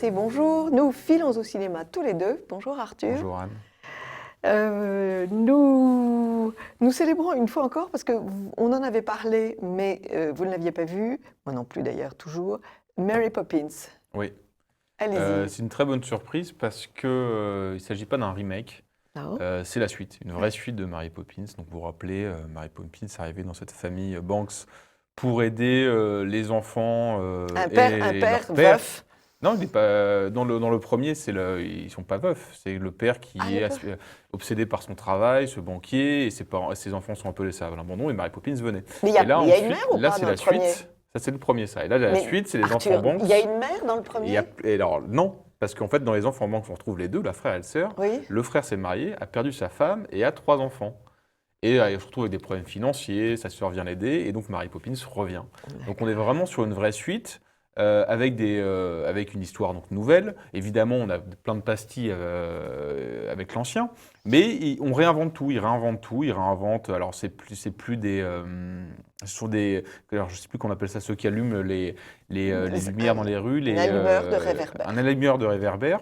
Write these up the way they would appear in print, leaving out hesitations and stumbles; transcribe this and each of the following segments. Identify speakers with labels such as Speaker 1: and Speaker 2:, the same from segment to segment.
Speaker 1: et bonjour. Nous filons au cinéma tous les deux. Bonjour Arthur.
Speaker 2: Bonjour Anne.
Speaker 1: Nous célébrons une fois encore, parce qu'on en avait parlé, mais vous ne l'aviez pas vu, moi non plus d'ailleurs, toujours, Mary Poppins.
Speaker 2: Oui,
Speaker 1: Allez-y.
Speaker 2: c'est une très bonne surprise parce que il ne s'agit pas d'un remake,
Speaker 1: Non.
Speaker 2: c'est la suite, une vraie suite de Mary Poppins. Donc vous vous rappelez, Mary Poppins arrivait dans cette famille Banks pour aider les enfants
Speaker 1: Un
Speaker 2: et
Speaker 1: père
Speaker 2: leur père.
Speaker 1: veuf.
Speaker 2: Non, il est pas, dans le premier, ils sont pas veufs. C'est le père qui
Speaker 1: Ah, le
Speaker 2: est
Speaker 1: père.
Speaker 2: obsédé par son travail, ce banquier, et ses enfants sont un peu laissés à l'abandon, et Mary Poppins venait.
Speaker 1: Mais
Speaker 2: Et là,
Speaker 1: il y a une
Speaker 2: ensuite,
Speaker 1: mère ou
Speaker 2: là,
Speaker 1: pas
Speaker 2: c'est
Speaker 1: dans
Speaker 2: la
Speaker 1: le premier?
Speaker 2: suite. Ça, c'est le premier, ça. Et là, la
Speaker 1: Mais
Speaker 2: suite, c'est les
Speaker 1: Arthur,
Speaker 2: enfants Banks.
Speaker 1: il y a une mère dans le premier?
Speaker 2: Et alors, non, parce qu'en fait, dans les enfants Banks, on retrouve les deux, la frère et la sœur.
Speaker 1: Oui.
Speaker 2: Le frère s'est marié, a perdu sa femme et a 3 enfants. Et il se retrouve avec des problèmes financiers, sa sœur vient l'aider, et donc Mary Poppins revient. Donc on est vraiment sur une vraie suite, avec une histoire donc nouvelle. Évidemment, on a plein de pastilles avec l'ancien, mais on réinvente tout, il réinvente tout, il réinvente. Alors c'est plus des, ce sont des, alors je sais plus qu'on appelle ça, ceux qui allument les lumières dans les rues,
Speaker 1: Un allumeur de réverbère.
Speaker 2: un allumeur de réverbère.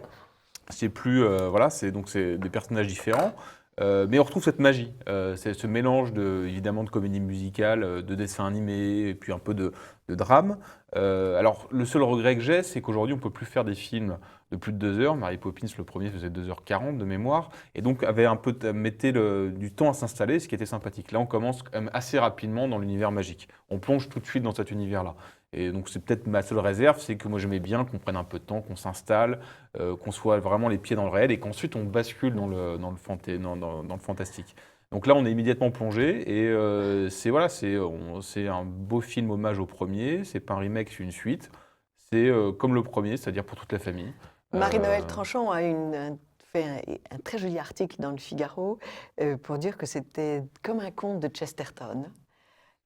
Speaker 2: C'est plus, voilà, c'est des personnages différents. Mais on retrouve cette magie, c'est ce mélange évidemment de comédie musicale, de dessin animé, et puis un peu de drame. Alors le seul regret que j'ai, c'est qu'aujourd'hui on ne peut plus faire des films de plus de 2 heures. Mary Poppins, le premier, faisait 2h40 de mémoire, et donc avait un peu mettait du temps à s'installer, ce qui était sympathique. Là on commence quand même assez rapidement dans l'univers magique. On plonge tout de suite dans cet univers-là. Et donc c'est peut-être ma seule réserve, c'est que moi j'aimais bien qu'on prenne un peu de temps, qu'on s'installe, qu'on soit vraiment les pieds dans le réel et qu'ensuite on bascule dans le fantastique. Donc là on est immédiatement plongé et c'est un beau film hommage au premier, c'est pas un remake, c'est une suite. C'est comme le premier, c'est-à-dire pour toute la famille.
Speaker 1: Marie-Noël Tranchant a fait un très joli article dans le Figaro pour dire que c'était comme un conte de Chesterton,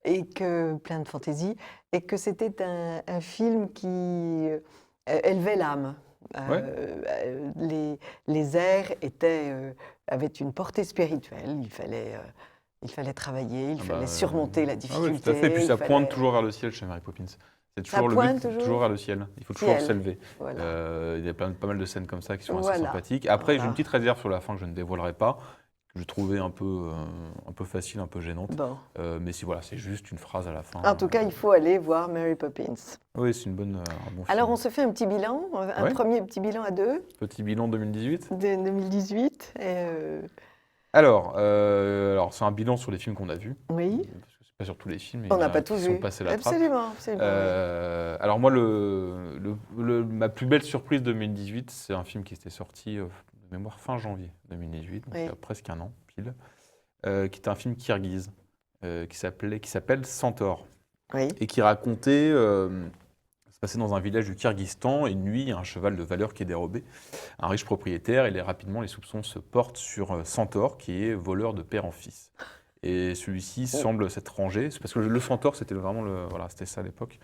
Speaker 1: et que plein de fantaisie, et que c'était un film qui élevait l'âme.
Speaker 2: Ouais.
Speaker 1: Les airs avaient une portée spirituelle. Il fallait travailler, il fallait surmonter la
Speaker 2: Ah
Speaker 1: difficulté.
Speaker 2: oui, tout à fait. Puis ça
Speaker 1: il
Speaker 2: pointe
Speaker 1: fallait-
Speaker 2: toujours vers le ciel chez Mary Poppins. C'est
Speaker 1: Ça
Speaker 2: toujours le
Speaker 1: pointe
Speaker 2: but,
Speaker 1: toujours
Speaker 2: toujours vers le ciel. Il faut toujours
Speaker 1: Ciel.
Speaker 2: s'élever.
Speaker 1: Voilà.
Speaker 2: Il y a pas mal de scènes comme ça qui sont assez
Speaker 1: Voilà.
Speaker 2: sympathiques. Après, j'ai
Speaker 1: Voilà.
Speaker 2: une petite réserve sur la fin que je ne dévoilerai pas, que je trouvais un peu facile, un peu gênante.
Speaker 1: Bon.
Speaker 2: Mais si voilà, c'est juste une phrase à la fin.
Speaker 1: En tout cas, il faut aller voir Mary Poppins.
Speaker 2: Oui, c'est un bon
Speaker 1: Alors,
Speaker 2: film.
Speaker 1: on se fait un petit bilan, un
Speaker 2: Ouais.
Speaker 1: premier petit bilan à deux
Speaker 2: Petit bilan 2018.
Speaker 1: de 2018.
Speaker 2: Alors c'est un bilan sur les films qu'on a vus.
Speaker 1: Oui.
Speaker 2: Parce que c'est pas sur tous les films, il y
Speaker 1: On
Speaker 2: en
Speaker 1: n'a
Speaker 2: a
Speaker 1: pas
Speaker 2: qui
Speaker 1: tout
Speaker 2: sont
Speaker 1: vu.
Speaker 2: passés la trappe.
Speaker 1: Absolument, absolument.
Speaker 2: Alors moi, ma plus belle surprise 2018, c'est un film qui était sorti de mémoire fin janvier 2018, donc
Speaker 1: Oui.
Speaker 2: il y a presque un an pile, qui est un film kirghize qui s'appelle Centaure
Speaker 1: Oui.
Speaker 2: et qui racontait, ça se passait dans un village du Kyrgyzstan, et une nuit, il y a un cheval de valeur qui est dérobé, un riche propriétaire, et rapidement les soupçons se portent sur Centaure, qui est voleur de père en fils. Et celui-ci semble s'être rangé, c'est parce que le centaure, c'était vraiment voilà, c'était ça à l'époque,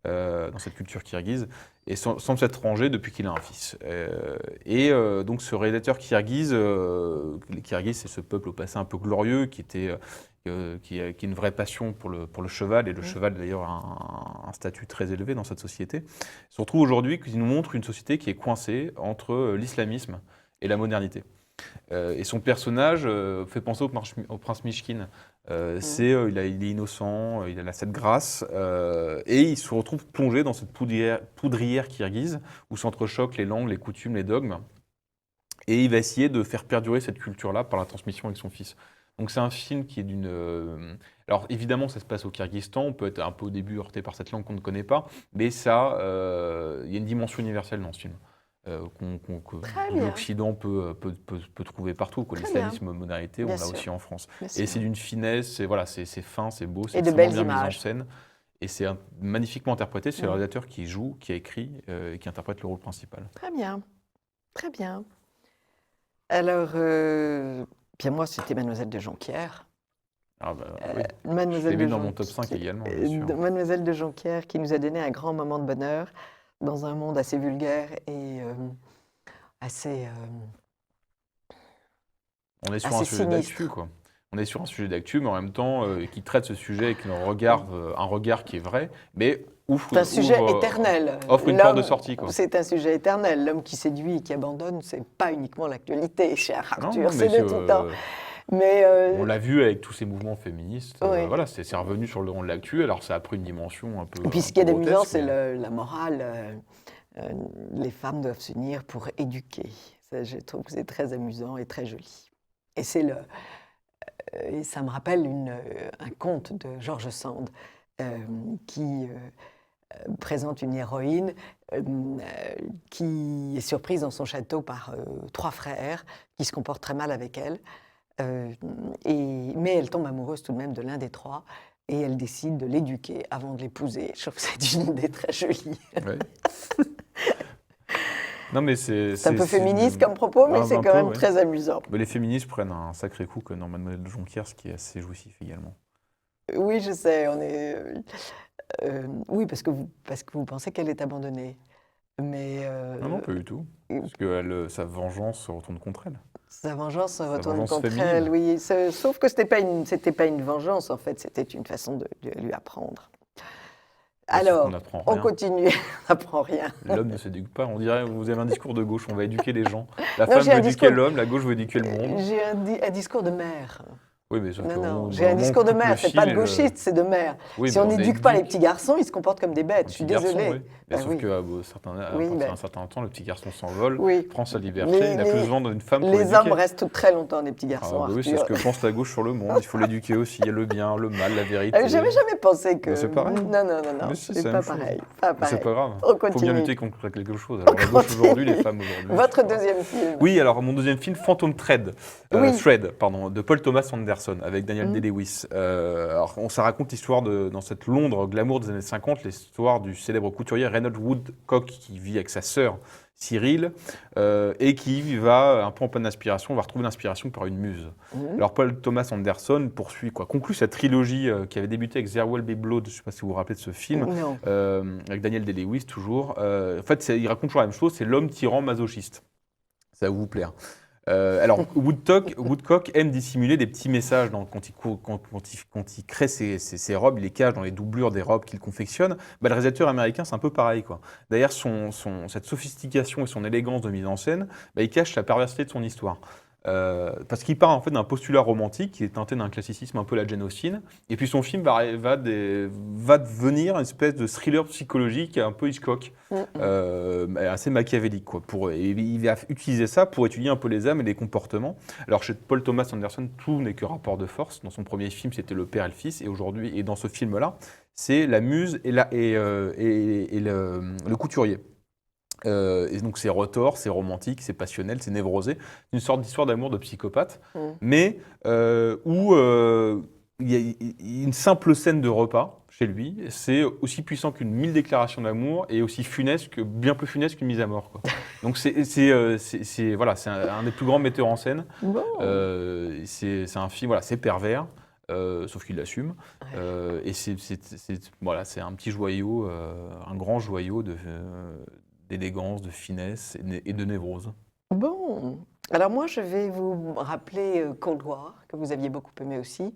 Speaker 2: dans cette culture kirghize, et semble s'être rangé depuis qu'il a un fils. Donc ce réalisateur kirghize, les Kirghizes, c'est ce peuple au passé un peu glorieux qui a une vraie passion pour le cheval, et le cheval d'ailleurs a un statut très élevé dans cette société. Il se retrouve aujourd'hui qu'il nous montre une société qui est coincée entre l'islamisme et la modernité. Et son personnage fait penser au prince Mishkin. Il est innocent, il a cette grâce, et il se retrouve plongé dans cette poudrière kirghize où s'entrechoquent les langues, les coutumes, les dogmes. Et il va essayer de faire perdurer cette culture-là par la transmission avec son fils. Donc c'est un film qui est alors évidemment, ça se passe au Kyrgyzstan, on peut être un peu au début heurté par cette langue qu'on ne connaît pas, mais ça, il y a une dimension universelle dans ce film.
Speaker 1: Très
Speaker 2: Que
Speaker 1: bien.
Speaker 2: l'Occident peut trouver partout.
Speaker 1: Très
Speaker 2: L'islamisme, modernité, on
Speaker 1: Bien
Speaker 2: l'a
Speaker 1: sûr.
Speaker 2: aussi en France.
Speaker 1: Bien
Speaker 2: Et
Speaker 1: sûr.
Speaker 2: c'est d'une finesse, c'est fin, c'est beau, c'est
Speaker 1: Et de
Speaker 2: extrêmement
Speaker 1: belles
Speaker 2: bien mis en
Speaker 1: images.
Speaker 2: scène. Et c'est magnifiquement interprété. C'est le
Speaker 1: Mm.
Speaker 2: réalisateur qui joue, qui a écrit, et qui interprète le rôle principal.
Speaker 1: Très bien. Très bien. Alors, bien moi, c'était Mademoiselle de Jonquière.
Speaker 2: Ah bah, oui. Je
Speaker 1: Mademoiselle
Speaker 2: l'ai
Speaker 1: de
Speaker 2: mis dans mon
Speaker 1: Jonquière.
Speaker 2: top 5 également, bien sûr.
Speaker 1: Mademoiselle de Jonquière qui nous a donné un grand moment de bonheur dans un monde assez vulgaire et assez.
Speaker 2: On est sur
Speaker 1: assez
Speaker 2: un sujet
Speaker 1: sinistre.
Speaker 2: d'actu, quoi. On est sur un sujet d'actu, mais en même temps, qui traite ce sujet avec un regard qui est vrai, mais
Speaker 1: C'est un sujet éternel.
Speaker 2: Offre une porte de sortie, quoi.
Speaker 1: C'est un sujet éternel. L'homme qui séduit et qui abandonne, c'est pas uniquement l'actualité, cher Arthur,
Speaker 2: Non,
Speaker 1: c'est
Speaker 2: mais
Speaker 1: de tout temps. Mais
Speaker 2: on l'a vu avec tous ces mouvements féministes.
Speaker 1: Oui.
Speaker 2: Voilà, c'est revenu sur le devant de l'actu. Alors ça a pris une dimension un peu.
Speaker 1: puis ce qui est amusant, c'est la morale. Les femmes doivent s'unir pour éduquer. Ça, je trouve que c'est très amusant et très joli. Et et ça me rappelle un conte de George Sand qui présente une héroïne qui est surprise dans son château par 3 frères qui se comportent très mal avec elle. Mais elle tombe amoureuse tout de même de l'un des 3 et elle décide de l'éduquer avant de l'épouser. Je trouve que c'est une idée très jolie.
Speaker 2: Ouais. Non, mais c'est
Speaker 1: un peu féministe comme propos, mais c'est quand même très amusant.
Speaker 2: Mais les féministes prennent un sacré coup que dans Mademoiselle de Jonquière, ce qui est assez jouissif également.
Speaker 1: Oui, je sais. Oui, parce que vous pensez qu'elle est abandonnée. Mais
Speaker 2: non, pas du tout. Parce que sa vengeance se retourne contre elle.
Speaker 1: Sa vengeance se retourne
Speaker 2: vengeance
Speaker 1: contre
Speaker 2: féminine.
Speaker 1: elle, oui. Sauf que c'était pas une vengeance, en fait. C'était une façon de lui apprendre. Alors, on continue, on n'apprend rien.
Speaker 2: L'homme ne s'éduque pas. On dirait, vous avez un discours de gauche, on va éduquer les gens. La femme veut éduquer l'homme, la gauche veut éduquer le monde.
Speaker 1: J'ai un discours de mère.
Speaker 2: Oui, mais sauf
Speaker 1: non, j'ai un discours de mère, c'est pas de gauchiste, c'est de mère. Oui, si on n'éduque pas les petits garçons, ils se comportent comme des bêtes, je suis désolée.
Speaker 2: Oui. Sauf qu'à un certain temps, le petit garçon s'envole, prend sa liberté, il n'a plus besoin d'une femme pour
Speaker 1: l'éduquer. Les hommes restent très longtemps des petits garçons,
Speaker 2: oui, c'est ce que pense la gauche sur le monde, il faut l'éduquer aussi, il y a le bien, le mal, la vérité.
Speaker 1: J'avais jamais pensé que...
Speaker 2: C'est pareil.
Speaker 1: Non, c'est pas pareil.
Speaker 2: C'est pas grave, il faut bien lutter contre quelque chose. Alors la gauche aujourd'hui, les femmes aujourd'hui...
Speaker 1: Votre deuxième film.
Speaker 2: Oui, alors mon deuxième film, Phantom Thread, de Paul Thomas Anderson, avec Daniel Day-Lewis. Alors, ça raconte l'histoire dans cette Londres glamour des années 50, l'histoire du célèbre couturier Reynolds Woodcock qui vit avec sa sœur Cyril et qui va un peu en pleine inspiration, va retrouver l'inspiration par une muse. Alors Paul Thomas Anderson conclut sa trilogie qui avait débuté avec There Will Be Blood, je ne sais pas si vous vous rappelez de ce film, avec Daniel Day-Lewis toujours. En fait, il raconte toujours la même chose, c'est l'homme tyran masochiste. Ça va vous plaire. Alors, Woodcock aime dissimuler des petits messages quand il crée ses robes, il les cache dans les doublures des robes qu'il confectionne. Le réalisateur américain, c'est un peu pareil, quoi. D'ailleurs, cette sophistication et son élégance de mise en scène, il cache la perversité de son histoire. Parce qu'il part en fait d'un postulat romantique qui est teinté d'un classicisme un peu la Jane Austen, et puis son film va devenir une espèce de thriller psychologique un peu Hitchcock, assez machiavélique, quoi. Et il va utiliser ça pour étudier un peu les âmes et les comportements. Alors chez Paul Thomas Anderson, tout n'est que rapport de force. Dans son premier film, c'était le père et le fils, et aujourd'hui, et dans ce film-là, c'est la muse et le couturier. Et donc c'est retors, c'est romantique, c'est passionnel, c'est névrosé, une sorte d'histoire d'amour de psychopathe, mais où il y a une simple scène de repas chez lui, c'est aussi puissant qu'une 1000 déclarations d'amour et aussi bien plus funeste qu'une mise à mort, quoi. Donc c'est un des plus grands metteurs en scène. C'est un film, c'est pervers. Sauf qu'il l'assume. Et c'est un petit joyau, un grand joyau d'élégance, de finesse et de névrose.
Speaker 1: Bon, alors moi je vais vous rappeler Cold War, que vous aviez beaucoup aimé aussi,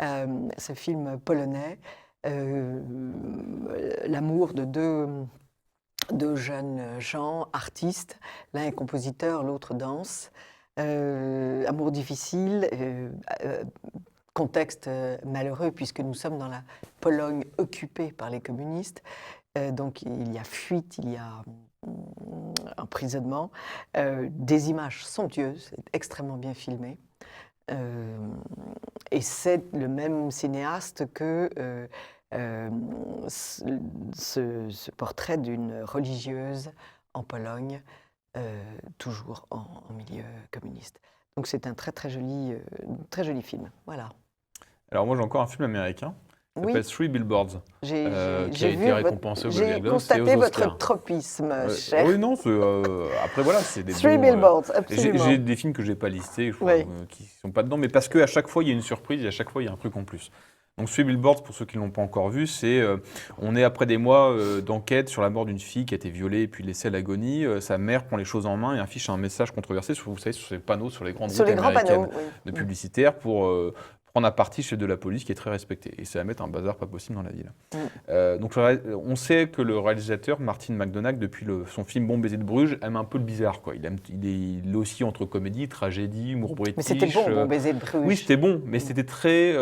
Speaker 1: ce film polonais, l'amour de deux jeunes gens, artistes, l'un est compositeur, l'autre danse, amour difficile, contexte malheureux puisque nous sommes dans la Pologne occupée par les communistes. Donc il y a fuite, il y a emprisonnement, des images somptueuses, extrêmement bien filmées. Et c'est le même cinéaste que ce portrait d'une religieuse en Pologne, toujours en milieu communiste. Donc c'est un très joli film. Voilà.
Speaker 2: Alors moi j'ai encore un film américain. Ça s'appelle Three Billboards, qui a été récompensé au Golden Globes et aux Oscars.
Speaker 1: J'ai constaté votre tropisme, cher.
Speaker 2: Oui, non, après voilà, c'est des
Speaker 1: Three Billboards, absolument.
Speaker 2: J'ai des films que je n'ai pas listés, qui ne sont pas dedans, mais parce qu'à chaque fois, il y a une surprise et à chaque fois, il y a un truc en plus. Donc Three Billboards, pour ceux qui ne l'ont pas encore vu, on est après des mois d'enquête sur la mort d'une fille qui a été violée et puis laissée à l'agonie. Sa mère prend les choses en main et affiche un message controversé, vous savez, sur ces panneaux, sur les grandes routes américaines de publicitaires pour prendre un parti chef de la police qui est très respecté. Et ça va mettre un bazar pas possible dans la ville. Donc on sait que le réalisateur, Martin McDonagh, depuis son film Bon baiser de Bruges, aime un peu le bizarre, quoi. Il est aussi entre comédie, tragédie, humour british.
Speaker 1: Mais c'était bon, Bon baiser de Bruges.
Speaker 2: Oui, c'était bon, mais c'était très...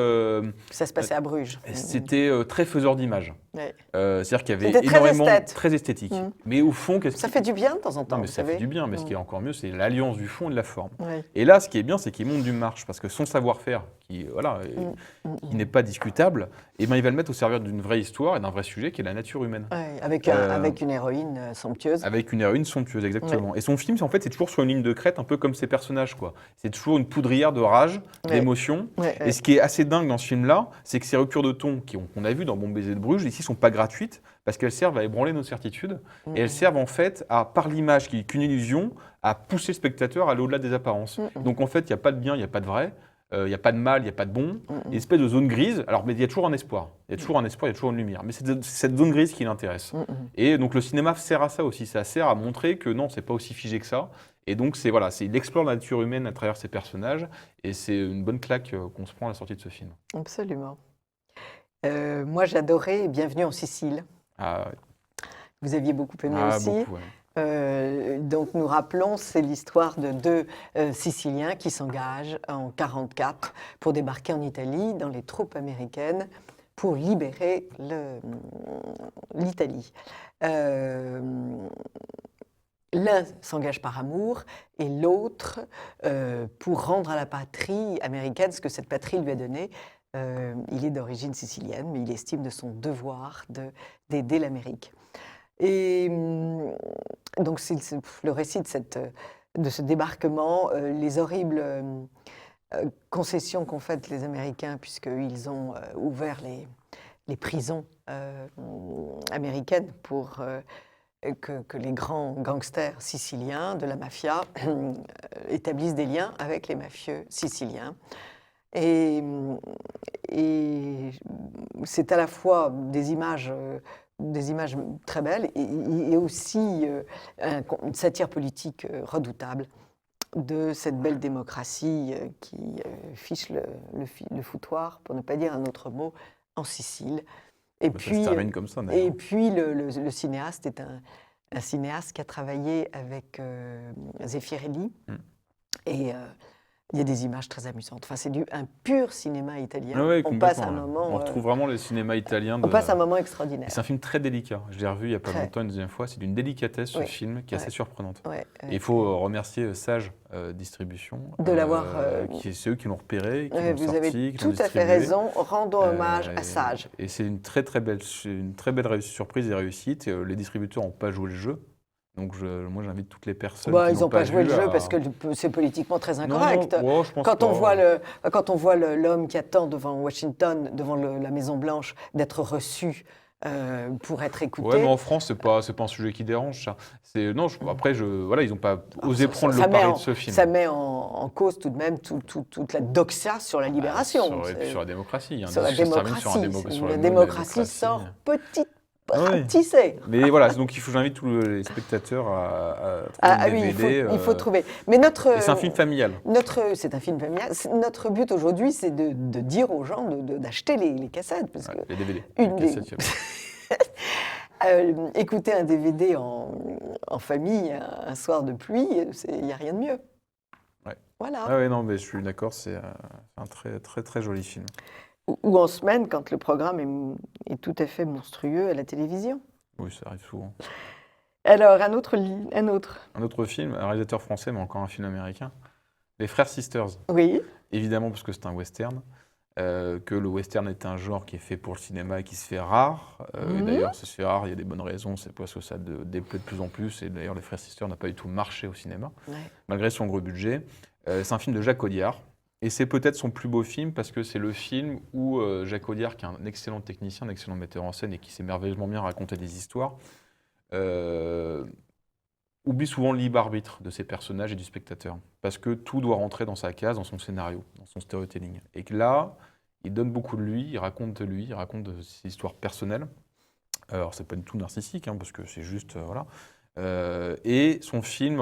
Speaker 1: ça se passait à Bruges.
Speaker 2: C'était très faiseur d'image.
Speaker 1: Ouais.
Speaker 2: C'est-à-dire qu'il y avait
Speaker 1: C'était
Speaker 2: énormément...
Speaker 1: très
Speaker 2: Très esthétique. Mais au fond...
Speaker 1: Ça fait du bien de temps en temps,
Speaker 2: Non, mais ça fait du bien, mais ce qui est encore mieux, c'est l'alliance du fond et de la forme. Et là, ce qui est bien, c'est qu'il monte du marche, parce que son savoir-faire, qui n'est pas discutable, eh ben, il va le mettre au service d'une vraie histoire et d'un vrai sujet qui est la nature humaine.
Speaker 1: Avec une héroïne somptueuse.
Speaker 2: Avec une héroïne somptueuse, exactement. Et son film, en fait, c'est toujours sur une ligne de crête, un peu comme ses personnages, quoi. C'est toujours une poudrière de rage, d'émotion. Et ce qui est assez dingue dans ce film-là, c'est que ces ruptures de ton qu'on a vues dans Bon baiser de Bruges, ici, sont pas gratuites, parce qu'elles servent à ébranler nos certitudes. Et elles servent, en fait, par l'image, qui est qu'une illusion, à pousser le spectateur à aller au-delà des apparences. Donc, en fait, il n'y a pas de bien, il n'y a pas de vrai. Il n'y a pas de mal, il n'y a pas de bon, une espèce de zone grise. Alors, mais il y a toujours un espoir. Il y a toujours un espoir, il y a toujours une lumière. Mais c'est cette zone grise qui l'intéresse. Et donc, le cinéma sert à ça aussi. Ça sert à montrer que non, c'est pas aussi figé que ça. Et donc, il explore la nature humaine à travers ses personnages. Et c'est une bonne claque qu'on se prend à la sortie de ce film.
Speaker 1: Absolument. Moi, j'adorais Bienvenue en Sicile.
Speaker 2: Ah, ouais.
Speaker 1: Vous aviez beaucoup aimé aussi.
Speaker 2: Beaucoup, ouais.
Speaker 1: Donc nous rappelons, c'est l'histoire de deux Siciliens qui s'engagent en 1944 pour débarquer en Italie dans les troupes américaines pour libérer l'Italie. L'un s'engage par amour et l'autre pour rendre à la patrie américaine ce que cette patrie lui a donné. Il est d'origine sicilienne, mais il estime de son devoir d'aider l'Amérique. Et donc, c'est le récit de ce débarquement, les horribles concessions qu'ont faites les Américains, puisqu'ils ont ouvert les prisons américaines pour que les grands gangsters siciliens de la mafia établissent des liens avec les mafieux siciliens. Et c'est à la fois des images très belles et aussi une satire politique redoutable de cette belle démocratie qui fiche le foutoir, pour ne pas dire un autre mot, en Sicile. Et puis,
Speaker 2: ça se termine comme ça, d'ailleurs.
Speaker 1: Et puis le cinéaste est un cinéaste qui a travaillé avec Zeffirelli. Et il y a des images très amusantes. Enfin, c'est un pur cinéma italien.
Speaker 2: Ah ouais,
Speaker 1: on passe un moment.
Speaker 2: On retrouve vraiment le cinéma italien.
Speaker 1: On passe un moment extraordinaire.
Speaker 2: C'est un film très délicat. Je l'ai revu il n'y a pas longtemps, une deuxième fois. C'est d'une délicatesse, ce film, qui est assez surprenante. Et il faut remercier Sage Distribution.
Speaker 1: De l'avoir.
Speaker 2: C'est eux qui l'ont repéré, qui l'ont sorti,
Speaker 1: vous avez tout à fait raison. Rendons hommage à Sage.
Speaker 2: Et c'est une très belle surprise et réussite. Les distributeurs n'ont pas joué le jeu. Donc moi j'invite toutes les personnes qui
Speaker 1: ils n'ont pas joué le jeu parce que c'est politiquement très incorrect.
Speaker 2: Non, je pense
Speaker 1: quand on voit l'homme qui attend devant Washington, devant la Maison Blanche, d'être reçu pour être écouté.
Speaker 2: Ouais, mais en France c'est pas un sujet qui dérange ça. Après ils n'ont pas osé prendre le pari de ce film.
Speaker 1: Ça met en cause tout de même toute la doxa sur la libération.
Speaker 2: Sur la démocratie.
Speaker 1: Sur la démocratie. La démocratie sort petite. Tissé.
Speaker 2: Mais voilà, donc j'invite tous les spectateurs à trouver le DVD.
Speaker 1: Il faut trouver. Mais
Speaker 2: c'est un film familial.
Speaker 1: C'est un film familial. Notre but aujourd'hui, c'est de dire aux gens d'acheter les cassettes. Parce que
Speaker 2: les DVD.
Speaker 1: Écouter un DVD en famille un soir de pluie, il n'y a rien de mieux.
Speaker 2: Ouais.
Speaker 1: Voilà.
Speaker 2: Ah ouais, non, mais je suis d'accord, c'est un très joli film.
Speaker 1: Ou en semaine, quand le programme est tout à fait monstrueux à la télévision.
Speaker 2: Oui, ça arrive souvent.
Speaker 1: Alors, un autre
Speaker 2: film, un réalisateur français, mais encore un film américain. Les Frères Sisters.
Speaker 1: Oui.
Speaker 2: Évidemment, parce que c'est un western. Que le western est un genre qui est fait pour le cinéma et qui se fait rare. Et d'ailleurs, ça se fait rare, il y a des bonnes raisons. C'est parce que ça déplaît de plus en plus. Et d'ailleurs, Les Frères Sisters n'a pas du tout marché au cinéma, malgré son gros budget. C'est un film de Jacques Audiard. Et c'est peut-être son plus beau film parce que c'est le film où Jacques Audiard, qui est un excellent technicien, un excellent metteur en scène et qui sait merveilleusement bien raconter des histoires, oublie souvent le libre arbitre de ses personnages et du spectateur. Parce que tout doit rentrer dans sa case, dans son scénario, dans son storytelling. Et que là, il donne beaucoup de lui, il raconte de ses histoires personnelles. Alors, c'est pas du tout narcissique, parce que c'est juste... voilà. Et son film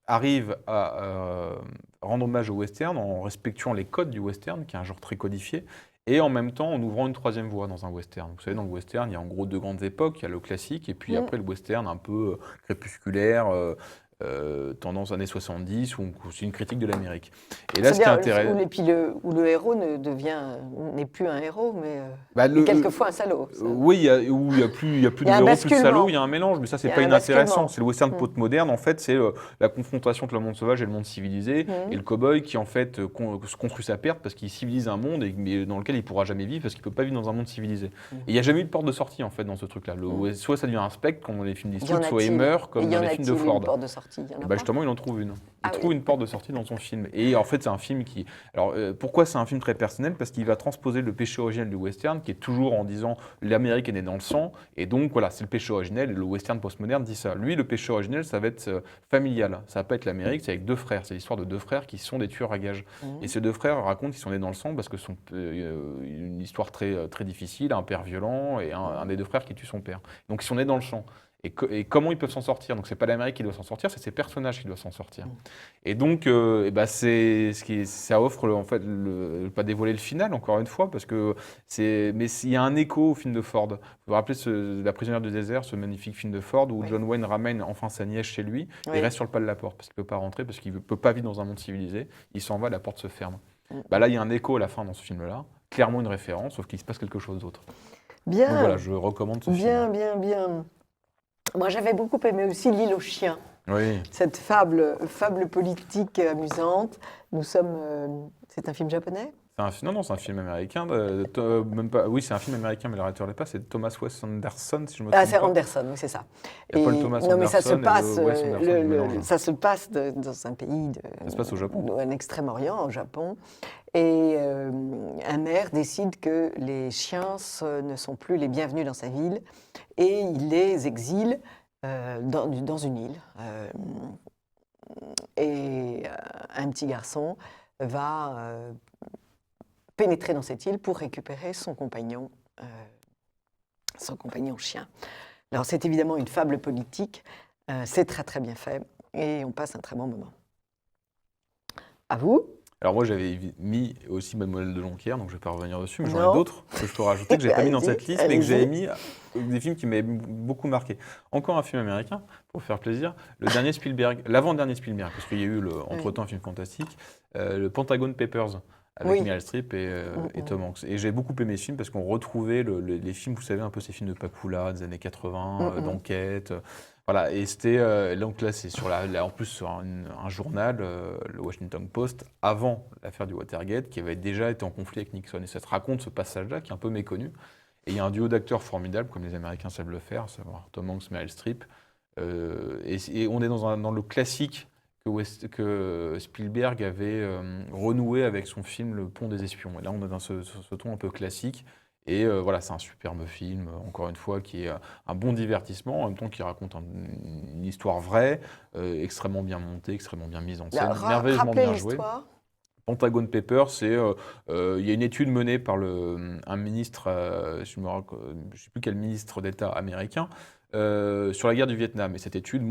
Speaker 2: arrive à rendre hommage au western en respectant les codes du western, qui est un genre très codifié, et en même temps en ouvrant une troisième voie dans un western. Vous savez, dans le western, il y a en gros deux grandes époques. Il y a le classique, et puis après le western un peu crépusculaire, tendance années 70, où c'est une critique de l'Amérique. Et là, ce qui est intéressant...
Speaker 1: Où le héros n'est plus un héros,
Speaker 2: Bah,
Speaker 1: mais quelquefois un salaud.
Speaker 2: Oui, où il n'y a plus de héros, plus de salauds, il y a un mélange, mais ça, c'est pas inintéressant. C'est le western post-moderne, en fait, c'est la confrontation entre le monde sauvage et le monde civilisé, et le cow-boy qui, en fait, se construit sa perte parce qu'il civilise un monde mais dans lequel il ne pourra jamais vivre parce qu'il ne peut pas vivre dans un monde civilisé. Et il n'y a jamais eu de porte de sortie, en fait, dans ce truc-là. Soit ça devient un spectre, comme dans les films d'Eastwood, soit il meurt, comme dans les films de Ford.
Speaker 1: Porte de sortie,
Speaker 2: Justement, il en trouve une. Il trouve une porte de sortie dans son film. Et en fait, c'est un film qui... Alors, pourquoi c'est un film très personnel? Parce qu'il va transposer le péché originel du western, qui est toujours en disant l'Amérique est née dans le sang, et donc voilà, c'est le péché originel, et le western postmoderne dit ça. Lui, le péché originel, ça va être familial. Ça va pas être l'Amérique, c'est avec deux frères. C'est l'histoire de deux frères qui sont des tueurs à gages. Et ces deux frères racontent qu'ils sont nés dans le sang parce que c'est une histoire très, très difficile, un père violent, et un des deux frères qui tue son père. Donc ils sont nés dans le sang. Et comment ils peuvent s'en sortir? Donc c'est pas l'Amérique qui doit s'en sortir, c'est ces personnages qui doivent s'en sortir. Et donc ça offre en fait pas dévoiler le final encore une fois parce que mais il y a un écho au film de Ford. Vous vous rappelez La prisonnière du désert, ce magnifique film de Ford où John Wayne ramène enfin sa nièce chez lui, et il reste sur le pas de la porte parce qu'il peut pas rentrer, parce qu'il peut pas vivre dans un monde civilisé. Il s'en va, la porte se ferme. Là il y a un écho à la fin dans ce film-là, clairement une référence, sauf qu'il se passe quelque chose d'autre.
Speaker 1: Bien.
Speaker 2: Donc voilà, je recommande ce film.
Speaker 1: Bien. Moi, j'avais beaucoup aimé aussi L'île aux chiens.
Speaker 2: Oui.
Speaker 1: Cette fable politique amusante. C'est un film japonais?
Speaker 2: Non, c'est un film américain. Même pas, oui, c'est un film américain, mais le réalisateur n'est pas. C'est Thomas Wes Anderson, si je me trompe pas.
Speaker 1: Ah, c'est Anderson, oui, c'est ça.
Speaker 2: Il y a Paul Thomas Anderson.
Speaker 1: Non, mais ça se passe,
Speaker 2: ça
Speaker 1: se passe dans un pays
Speaker 2: ça se passe au Japon.
Speaker 1: Un Extrême-Orient, au Japon. Et un maire décide que les chiens ne sont plus les bienvenus dans sa ville et il les exile dans une île. Un petit garçon va pénétrer dans cette île pour récupérer son compagnon chien. Alors c'est évidemment une fable politique, c'est très très bien fait et on passe un très bon moment. À vous?
Speaker 2: Alors moi j'avais mis aussi Mademoiselle de Jonquière, donc je ne vais pas revenir dessus, mais j'en ai d'autres que je peux rajouter, que je n'ai pas mis dans cette liste, mais que j'ai mis des films qui m'avaient beaucoup marqué. Encore un film américain, pour faire plaisir, le dernier Spielberg, l'avant-dernier Spielberg, parce qu'il y a eu entre-temps un film fantastique, le Pentagon Papers, avec Meryl Streep et Tom Hanks. Et j'ai beaucoup aimé ce film parce qu'on retrouvait les films, vous savez, un peu ces films de Pakula des années 80, d'enquête. Voilà, et c'était, donc là, c'est en plus sur un journal, le Washington Post, avant l'affaire du Watergate, qui avait déjà été en conflit avec Nixon. Et ça te raconte ce passage-là qui est un peu méconnu. Et il y a un duo d'acteurs formidable, comme les Américains savent le faire, à savoir Tom Hanks, Meryl Streep. Et on est dans le classique que Spielberg avait renoué avec son film Le Pont des Espions. Et là, on est dans ce ton un peu classique. Et voilà, c'est un superbe film, encore une fois, qui est un bon divertissement, en même temps qui raconte une histoire vraie, extrêmement bien montée, extrêmement bien mise en scène, merveilleusement bien jouée. Pentagon Papers, il y a une étude menée par un ministre, je ne sais plus quel ministre d'État américain, sur la guerre du Vietnam. Et cette étude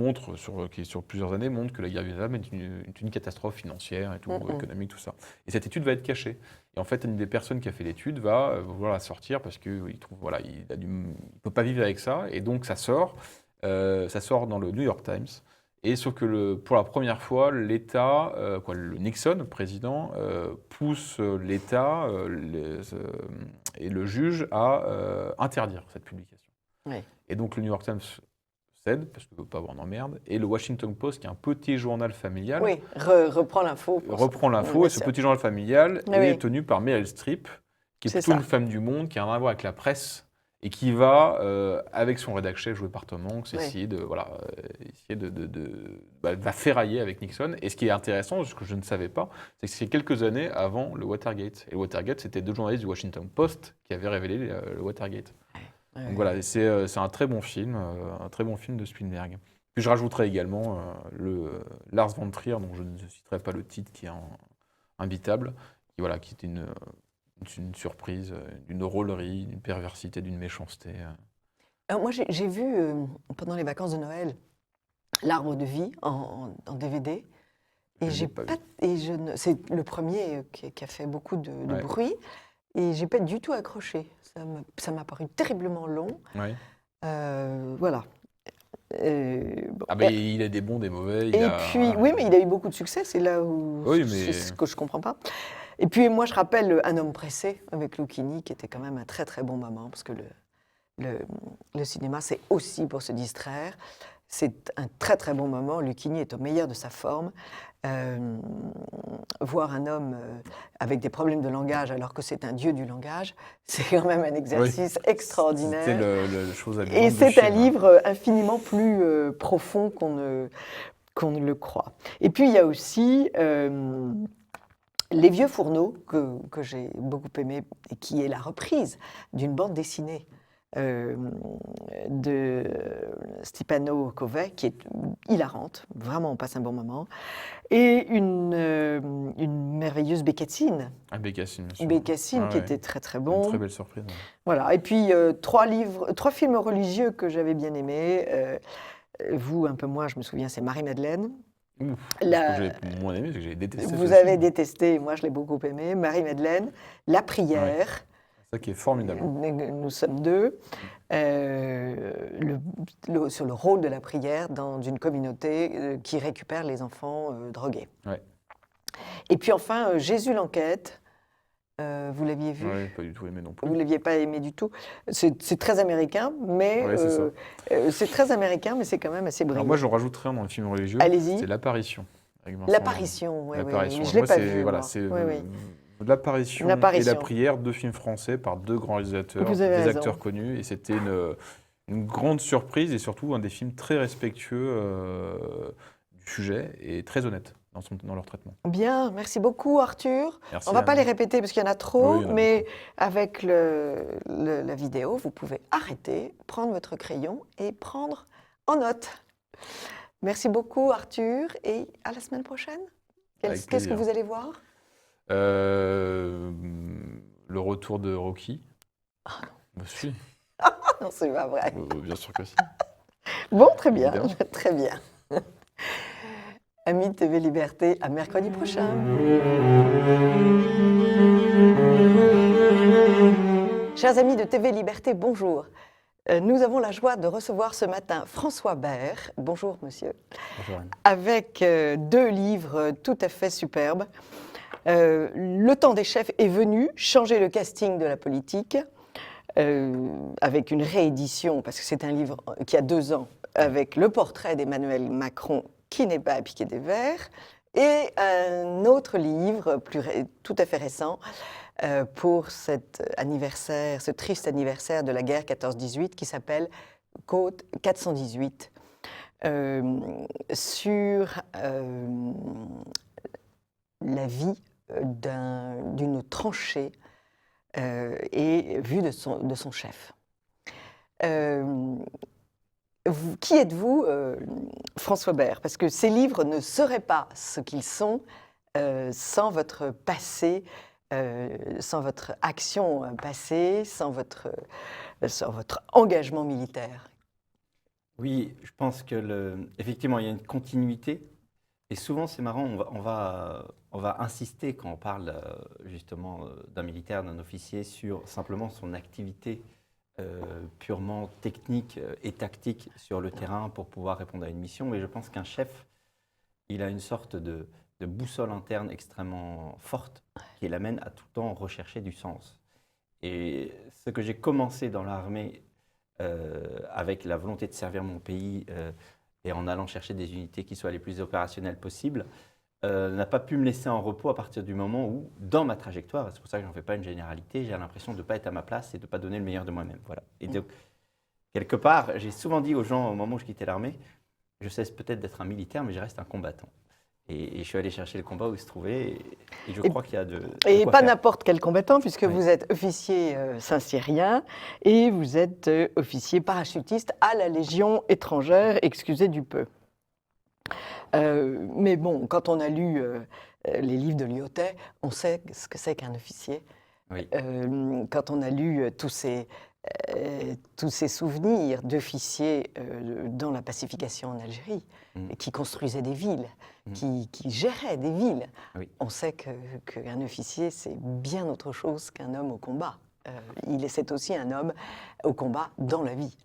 Speaker 2: qui sur plusieurs années, montre que la guerre du Vietnam est une catastrophe financière et tout, économique, tout ça. Et cette étude va être cachée. Et en fait, une des personnes qui a fait l'étude va vouloir la sortir parce qu'il trouve, voilà, il peut pas vivre avec ça. Et donc, ça sort dans le New York Times. Et sauf que pour la première fois, l'État, le Nixon, le président, pousse l'État et le juge à interdire cette publication. Oui. Et donc le New York Times cède, parce qu'il ne veut pas avoir d'emmerde, et le Washington Post, qui est un petit journal familial,
Speaker 1: reprend l'info.
Speaker 2: Et ce petit journal familial est tenu par Meryl Streep, qui est plutôt une femme du monde, qui a rien à voir avec la presse, et qui va, avec son rédac chef joué par Tom Hanks, essayer de ferrailler avec Nixon. Et ce qui est intéressant, ce que je ne savais pas, c'est que c'est quelques années avant le Watergate. Et le Watergate, c'était deux journalistes du Washington Post qui avaient révélé le Watergate. Donc voilà, c'est un très bon film de Spielberg. Puis je rajouterai également Lars von Trier, dont je ne citerai pas le titre, qui est imbitable, qui était une surprise, d'une drôlerie, d'une perversité, d'une méchanceté.
Speaker 1: Alors moi, j'ai vu, pendant les vacances de Noël, L'Arbre de vie en DVD. Et
Speaker 2: Je l'ai
Speaker 1: j'ai
Speaker 2: pas
Speaker 1: pas,
Speaker 2: vu.
Speaker 1: et je ne, c'est le premier qui a fait beaucoup de
Speaker 2: Ouais.
Speaker 1: bruit. Et j'ai pas du tout accroché. Ça m'a paru terriblement long.
Speaker 2: Ouais.
Speaker 1: Voilà. Bon.
Speaker 2: Ah ben, il a des bons, des mauvais.
Speaker 1: Et puis,
Speaker 2: Voilà.
Speaker 1: oui, mais il a eu beaucoup de succès, c'est là où
Speaker 2: Oui,
Speaker 1: c'est
Speaker 2: mais
Speaker 1: ce que je comprends pas. Et puis, moi, je rappelle Un homme pressé avec Lucchini, qui était quand même un très très bon moment, parce que le, le cinéma, c'est aussi pour se distraire. C'est un très très bon moment. Lucchini est au meilleur de sa forme. Voir un homme avec des problèmes de langage alors que c'est un dieu du langage, c'est quand même un exercice
Speaker 2: c'était
Speaker 1: extraordinaire.
Speaker 2: la chose
Speaker 1: Et
Speaker 2: amusante de
Speaker 1: c'est un
Speaker 2: film.
Speaker 1: livre infiniment plus profond qu'on ne le croit. Et puis il y a aussi Les Vieux Fourneaux, que j'ai beaucoup aimé, et qui est la reprise d'une bande dessinée de Stipano Covey, qui est hilarante, vraiment on passe un bon moment, et une merveilleuse Bécassine.
Speaker 2: Ah, Bécassine, bien sûr.
Speaker 1: Bécassine
Speaker 2: Ah
Speaker 1: qui
Speaker 2: ouais.
Speaker 1: était très très
Speaker 2: Une
Speaker 1: bon.
Speaker 2: très belle surprise. Ouais.
Speaker 1: Voilà. Et puis trois films religieux que j'avais bien aimés. Vous, un peu moins, je me souviens, c'est Marie-Madeleine.
Speaker 2: Ouf,
Speaker 1: La-
Speaker 2: ce que j'ai moins aimé, c'est que j'ai détesté
Speaker 1: Vous
Speaker 2: ce
Speaker 1: avez
Speaker 2: film.
Speaker 1: détesté, moi je l'ai beaucoup aimé, Marie-Madeleine, La prière,
Speaker 2: C'est ça qui est formidable.
Speaker 1: nous sommes deux, sur le rôle de la prière dans une communauté qui récupère les enfants drogués.
Speaker 2: Ouais.
Speaker 1: Et puis enfin, Jésus l'enquête, vous l'aviez vu?
Speaker 2: Ouais, pas du tout aimé non plus.
Speaker 1: Vous ne l'aviez pas aimé du tout. C'est très américain, mais
Speaker 2: Ouais, c'est ça.
Speaker 1: c'est très américain, mais c'est quand même assez brillant.
Speaker 2: Alors moi, je rajouterais un dans le film religieux.
Speaker 1: Allez-y.
Speaker 2: C'est l'apparition. avec Vincent
Speaker 1: L'apparition, oui,
Speaker 2: L'apparition.
Speaker 1: je ne l'ai
Speaker 2: Moi,
Speaker 1: pas
Speaker 2: c'est
Speaker 1: vu.
Speaker 2: voilà,
Speaker 1: moi.
Speaker 2: c'est
Speaker 1: Oui, oui.
Speaker 2: l'apparition et
Speaker 1: L'apparition.
Speaker 2: la prière, deux films français par deux grands réalisateurs,
Speaker 1: Vous avez
Speaker 2: des
Speaker 1: raison.
Speaker 2: acteurs connus, et c'était une grande surprise et surtout un des films très respectueux du sujet et très honnête dans leur traitement.
Speaker 1: Bien, merci beaucoup Arthur.
Speaker 2: Merci.
Speaker 1: On ne va pas
Speaker 2: Anne.
Speaker 1: les répéter parce qu'il y en a trop,
Speaker 2: Oui, il y en a
Speaker 1: mais avec la vidéo, vous pouvez arrêter, prendre votre crayon et prendre en note. Merci beaucoup Arthur et à la semaine prochaine.
Speaker 2: Avec
Speaker 1: Qu'est-ce que
Speaker 2: plaisir.
Speaker 1: vous allez voir?
Speaker 2: Le retour de Rocky.
Speaker 1: Ah
Speaker 2: Bah, si.
Speaker 1: non, c'est pas vrai.
Speaker 2: Bien sûr que si.
Speaker 1: Bon, très bien,
Speaker 2: Évidemment.
Speaker 1: très bien. Amis de TV Liberté, à mercredi prochain. Chers amis de TV Liberté, bonjour. Nous avons la joie de recevoir ce matin François Bert. Bonjour monsieur.
Speaker 3: Bonjour Anne.
Speaker 1: Avec deux livres tout à fait superbes. Le temps des chefs est venu changer le casting de la politique, avec une réédition, parce que c'est un livre qui a 2 ans, avec le portrait d'Emmanuel Macron qui n'est pas à piquer des verres, et un autre livre tout à fait récent pour cet anniversaire, ce triste anniversaire de la guerre 14-18 qui s'appelle Côte 418, sur la vie d'une tranchée et vue de son chef. Qui êtes-vous, François Bert? Parce que ces livres ne seraient pas ce qu'ils sont sans votre passé, sans votre action passée, sans votre engagement militaire.
Speaker 3: Oui, je pense que effectivement, il y a une continuité. Et souvent, c'est marrant, on va insister quand on parle justement d'un militaire, d'un officier, sur simplement son activité purement technique et tactique sur le terrain pour pouvoir répondre à une mission. Mais je pense qu'un chef, il a une sorte de boussole interne extrêmement forte qui l'amène à tout le temps rechercher du sens. Et ce que j'ai commencé dans l'armée avec la volonté de servir mon pays et en allant chercher des unités qui soient les plus opérationnelles possibles, n'a pas pu me laisser en repos à partir du moment où, dans ma trajectoire, c'est pour ça que je n'en fais pas une généralité, j'ai l'impression de ne pas être à ma place et de ne pas donner le meilleur de moi-même. Voilà. Et donc, quelque part, j'ai souvent dit aux gens au moment où je quittais l'armée, je cesse peut-être d'être un militaire, mais je reste un combattant. Et je suis allé chercher le combat où il se trouvait, et je crois qu'il y a de
Speaker 1: Et
Speaker 3: quoi
Speaker 1: pas
Speaker 3: faire.
Speaker 1: n'importe quel combattant, puisque
Speaker 3: Oui.
Speaker 1: vous êtes officier saint-cyrien et vous êtes officier parachutiste à la Légion étrangère, excusez du peu. Mais bon, quand on a lu les livres de Lyotet, on sait ce que c'est qu'un officier.
Speaker 3: Oui.
Speaker 1: Quand on a lu tous tous ces souvenirs d'officiers dans la pacification en Algérie, qui construisaient des villes, qui géraient des villes.
Speaker 3: Oui.
Speaker 1: On sait qu'un officier, c'est bien autre chose qu'un homme au combat. C'est aussi un homme au combat dans la vie.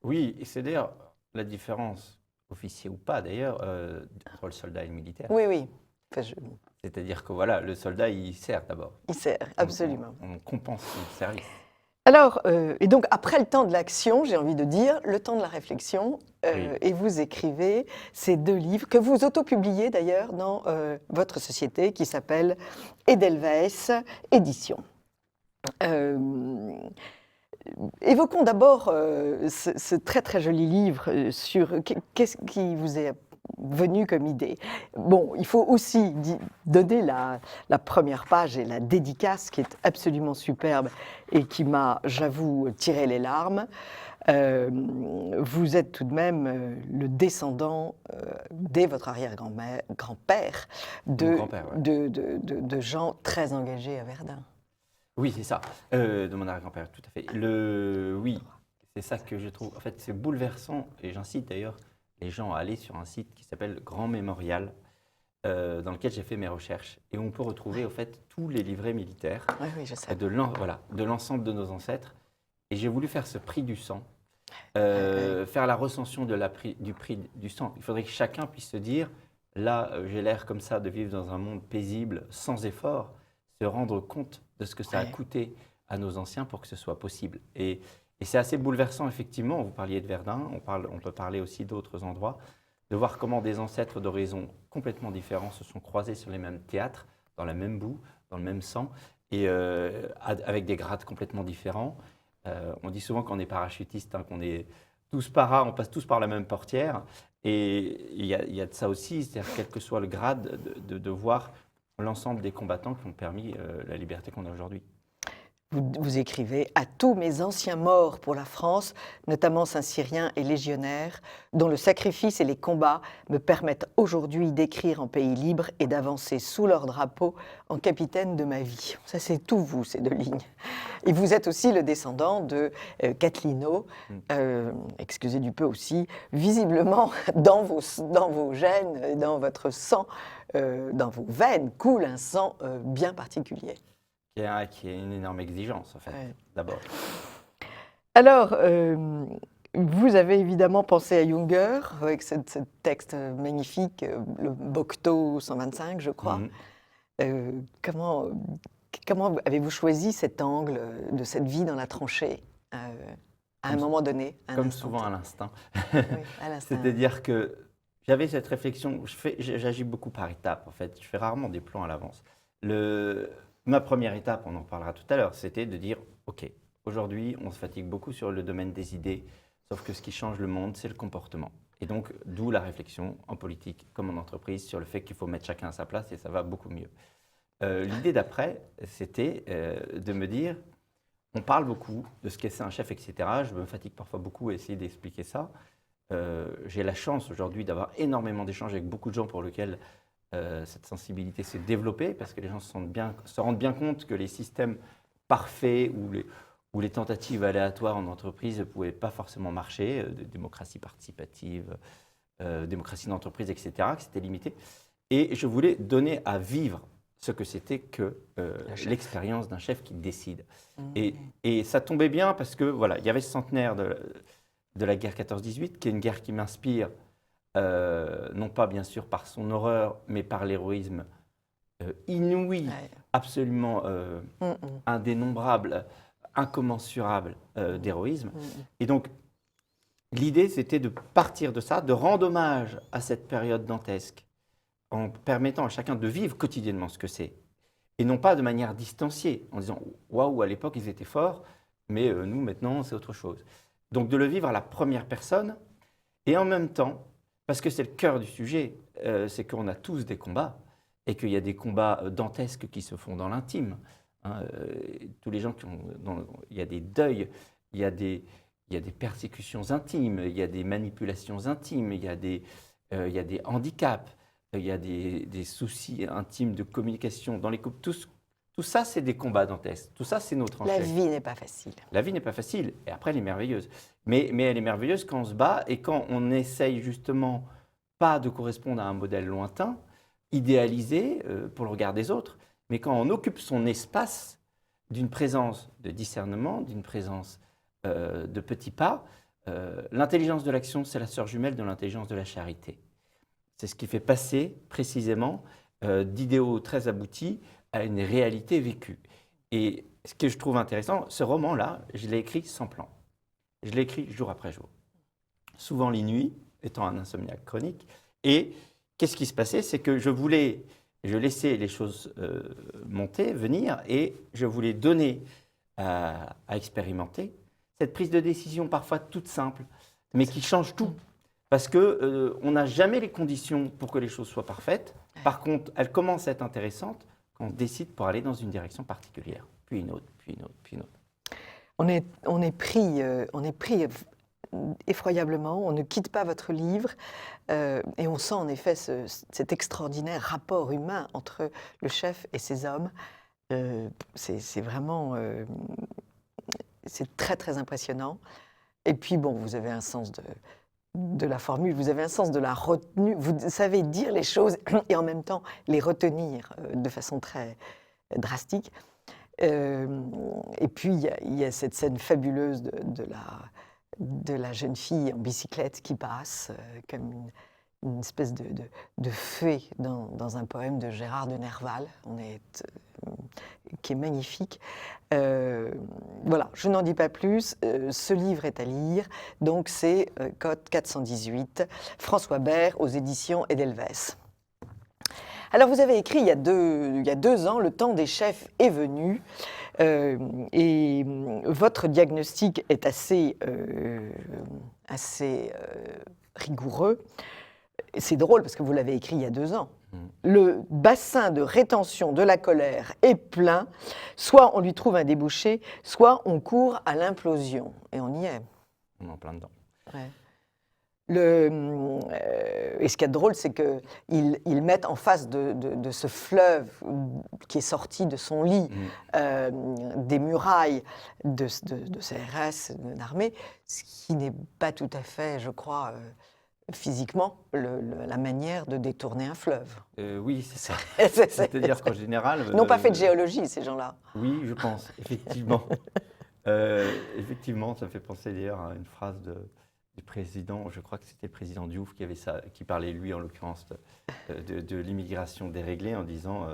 Speaker 3: Oui, et c'est d'ailleurs la différence, officier ou pas d'ailleurs, entre le soldat et le militaire.
Speaker 1: Oui, oui. Enfin,
Speaker 3: C'est-à-dire que voilà, le soldat, il sert d'abord.
Speaker 1: il sert, absolument.
Speaker 3: On compense le service.
Speaker 1: Alors, et donc après le temps de l'action, j'ai envie de dire, le temps de la réflexion,
Speaker 3: Oui.
Speaker 1: et vous écrivez ces 2 livres, que vous autopubliez d'ailleurs dans votre société, qui s'appelle Edelweiss Éditions. Évoquons d'abord ce très très joli livre sur qu'est-ce qui vous est venu comme idée. Bon, il faut aussi donner la première page et la dédicace qui est absolument superbe et qui m'a, j'avoue, tiré les larmes. Vous êtes tout de même le descendant, dès votre arrière-grand-père,
Speaker 3: Mon grand-père, ouais.
Speaker 1: de gens très engagés à Verdun.
Speaker 3: Oui, c'est ça, de mon arrière-grand-père, tout à fait. Oui, c'est ça que je trouve, en fait, c'est bouleversant, et j'incite d'ailleurs les gens à aller sur un site qui s'appelle Grand Mémorial, dans lequel j'ai fait mes recherches, et où on peut retrouver, en fait, tous les livrets militaires
Speaker 1: Oui, oui, je sais.
Speaker 3: de l'ensemble de nos ancêtres. Et j'ai voulu faire ce prix du sang, faire la recension du prix du sang. Il faudrait que chacun puisse se dire, là, j'ai l'air comme ça de vivre dans un monde paisible, sans effort, se rendre compte de ce que ça a coûté à nos anciens pour que ce soit possible. Et c'est assez bouleversant, effectivement. Vous parliez de Verdun, on peut parler aussi d'autres endroits, de voir comment des ancêtres d'horizons complètement différents se sont croisés sur les mêmes théâtres, dans la même boue, dans le même sang, et avec des grades complètement différents. On dit souvent qu'on est parachutiste, hein, qu'on est tous on passe tous par la même portière. Et il y a de ça aussi, c'est-à-dire quel que soit le grade, de voir l'ensemble des combattants qui ont permis la liberté qu'on a aujourd'hui.
Speaker 1: Vous écrivez « À tous mes anciens morts pour la France, notamment Saint-Cyriens et légionnaires, dont le sacrifice et les combats me permettent aujourd'hui d'écrire en pays libre et d'avancer sous leur drapeau en capitaine de ma vie. » Ça, c'est tout vous, ces 2 lignes. Et vous êtes aussi le descendant de Catlino, excusez du peu aussi, visiblement dans vos gènes, dans votre sang, dans vos veines, coule un sang bien particulier.
Speaker 3: Qui est une énorme exigence, en fait, d'abord.
Speaker 1: Alors, vous avez évidemment pensé à Junger, avec ce texte magnifique, le Bocteau 125, je crois. Comment avez-vous choisi cet angle de cette vie dans la tranchée à un moment donné,
Speaker 3: Comme souvent à l'instinct.
Speaker 1: Oui, à l'instinct.
Speaker 3: C'est-à-dire que j'avais cette réflexion, j'agis beaucoup par étapes, en fait. Je fais rarement des plans à l'avance. Ma première étape, on en parlera tout à l'heure, c'était de dire, OK, aujourd'hui, on se fatigue beaucoup sur le domaine des idées, sauf que ce qui change le monde, c'est le comportement. Et donc, d'où la réflexion en politique comme en entreprise sur le fait qu'il faut mettre chacun à sa place et ça va beaucoup mieux. L'idée d'après, c'était de me dire, on parle beaucoup de ce qu'est un chef, etc. Je me fatigue parfois beaucoup à essayer d'expliquer ça. J'ai la chance aujourd'hui d'avoir énormément d'échanges avec beaucoup de gens pour lesquels cette sensibilité s'est développée, parce que les gens se rendent bien compte que les systèmes parfaits ou les tentatives aléatoires en entreprise ne pouvaient pas forcément marcher, de démocratie participative, démocratie d'entreprise, etc., que c'était limité. Et je voulais donner à vivre ce que c'était que l'expérience d'un chef qui décide. Et ça tombait bien parce que voilà, il y avait ce centenaire de la guerre 14-18, qui est une guerre qui m'inspire, non pas bien sûr par son horreur, mais par l'héroïsme inouï, absolument indénombrable, incommensurable d'héroïsme. Et donc, l'idée, c'était de partir de ça, de rendre hommage à cette période dantesque, en permettant à chacun de vivre quotidiennement ce que c'est. Et non pas de manière distanciée, en disant « Waouh, à l'époque, ils étaient forts, mais nous, maintenant, c'est autre chose. » Donc, de le vivre à la première personne, et en même temps, parce que c'est le cœur du sujet, c'est qu'on a tous des combats, et qu'il y a des combats dantesques qui se font dans l'intime. Hein, tous les gens il y a des deuils, il y a des persécutions intimes, il y a des manipulations intimes, il y a des handicaps, il y a des soucis intimes de communication dans les couples. Tout Tout ça, c'est des combats dantesques. Tout ça, c'est nos tranchées.
Speaker 1: La vie n'est pas facile.
Speaker 3: La vie n'est pas facile, et après, elle est merveilleuse. Mais elle est merveilleuse quand on se bat et quand on essaye justement pas de correspondre à un modèle lointain, idéalisé pour le regard des autres, mais quand on occupe son espace d'une présence de discernement, d'une présence de petits pas. L'intelligence de l'action, c'est la sœur jumelle de l'intelligence de la charité. C'est ce qui fait passer précisément d'idéaux très aboutis à une réalité vécue. Et ce que je trouve intéressant, ce roman-là, je l'ai écrit sans plan. Je l'ai écrit jour après jour. Souvent les nuits, étant un insomniaque chronique. Et qu'est-ce qui se passait? C'est que je laissais les choses monter, venir, et je voulais donner à expérimenter cette prise de décision parfois toute simple, mais qui change tout. Parce qu'on n'a jamais les conditions pour que les choses soient parfaites. Par contre, elles commencent à être intéressantes quand on décide pour aller dans une direction particulière, puis une autre, puis une autre, puis une autre.
Speaker 1: On est pris effroyablement, on ne quitte pas votre livre et on sent en effet cet extraordinaire rapport humain entre le chef et ses hommes. C'est vraiment... c'est très très impressionnant. Et puis bon, vous avez un sens de la formule, vous avez un sens de la retenue, vous savez dire les choses et en même temps les retenir de façon très drastique. Et puis il y a cette scène fabuleuse de la jeune fille en bicyclette qui passe comme une espèce de fée dans un poème de Gérard de Nerval, qui est magnifique. Voilà, je n'en dis pas plus. Ce livre est à lire. Donc c'est Code 418, François Bert aux éditions Edelweiss. Alors vous avez écrit il y a 2 ans, Le temps des chefs est venu. Et votre diagnostic est assez rigoureux. C'est drôle parce que vous l'avez écrit il y a 2 ans. Le bassin de rétention de la colère est plein. Soit on lui trouve un débouché, soit on court à l'implosion. Et on y est.
Speaker 3: On est en plein dedans.
Speaker 1: Ouais. Et ce qui est drôle, c'est qu'ils mettent en face de ce fleuve qui est sorti de son lit, des murailles de CRS, d'armée, ce qui n'est pas tout à fait, je crois, physiquement, la manière de détourner un fleuve.
Speaker 3: Oui, c'est ça. C'est-à-dire qu'en général...
Speaker 1: Ils n'ont pas fait de géologie, ces gens-là.
Speaker 3: Oui, je pense, effectivement. Effectivement, ça me fait penser d'ailleurs à une phrase du président, je crois que c'était le président Diouf qui parlait, lui, en l'occurrence, de l'immigration déréglée en disant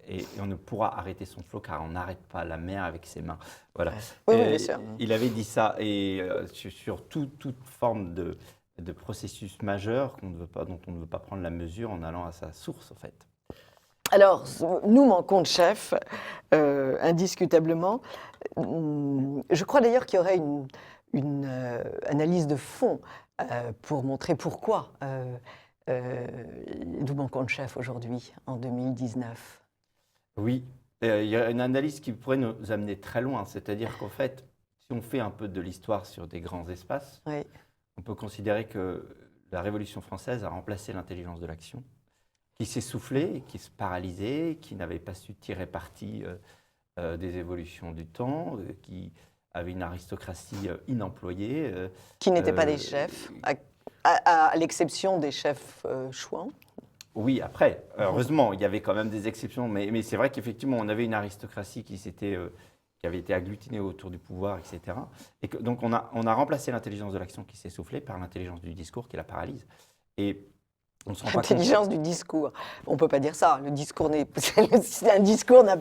Speaker 3: et on ne pourra arrêter son flot car on n'arrête pas la mer avec ses mains. Voilà.
Speaker 1: Oui, bien sûr.
Speaker 3: Il avait dit ça, et sur toute forme de processus majeur dont on ne veut pas prendre la mesure en allant à sa source, en fait.
Speaker 1: Alors, nous manquons de chefs, indiscutablement. Je crois d'ailleurs qu'il y aurait une analyse de fond pour montrer pourquoi nous manquons de chefs aujourd'hui, en 2019.
Speaker 3: Oui, il y a une analyse qui pourrait nous amener très loin. C'est-à-dire qu'en fait, si on fait un peu de l'histoire sur des grands espaces,
Speaker 1: oui.
Speaker 3: On peut considérer que la Révolution française a remplacé l'intelligence de l'action, qui s'essoufflait, qui se paralysait, qui n'avait pas su tirer parti des évolutions du temps, qui avait une aristocratie inemployée.
Speaker 1: Qui n'étaient pas des chefs, à l'exception des chefs chouans.
Speaker 3: Oui, après, heureusement, il y avait quand même des exceptions, mais c'est vrai qu'effectivement, on avait une aristocratie qui avait été agglutinée autour du pouvoir, etc. Et que, donc, on a remplacé l'intelligence de l'action qui s'essoufflait par l'intelligence du discours qui la paralyse. Et on se rend pas compte.
Speaker 1: L'intelligence du discours. On ne peut pas dire ça. Le discours un discours n'a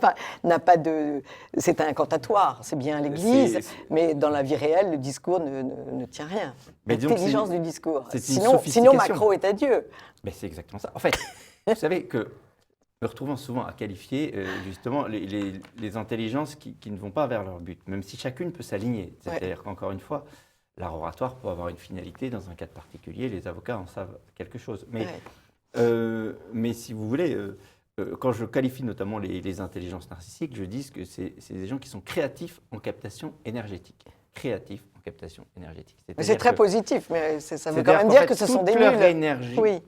Speaker 1: pas de... C'est un incantatoire, c'est bien à l'Église, mais dans la vie réelle, le discours ne tient rien. L'intelligence du discours. Sinon, Macron est à Dieu.
Speaker 3: Mais c'est exactement ça. En fait, vous savez que me retrouvant souvent à qualifier justement les intelligences qui ne vont pas vers leur but, même si chacune peut s'aligner. C'est-à-dire qu'encore une fois, l'art oratoire peut avoir une finalité dans un cadre particulier, les avocats en savent quelque chose. Mais si vous voulez, quand je qualifie notamment les intelligences narcissiques, je dis que c'est des gens qui sont créatifs en captation énergétique. Créatifs en captation énergétique.
Speaker 1: C'est très positif, mais ça veut quand même dire que ce sont des nuls.
Speaker 3: Leur énergie
Speaker 1: oui.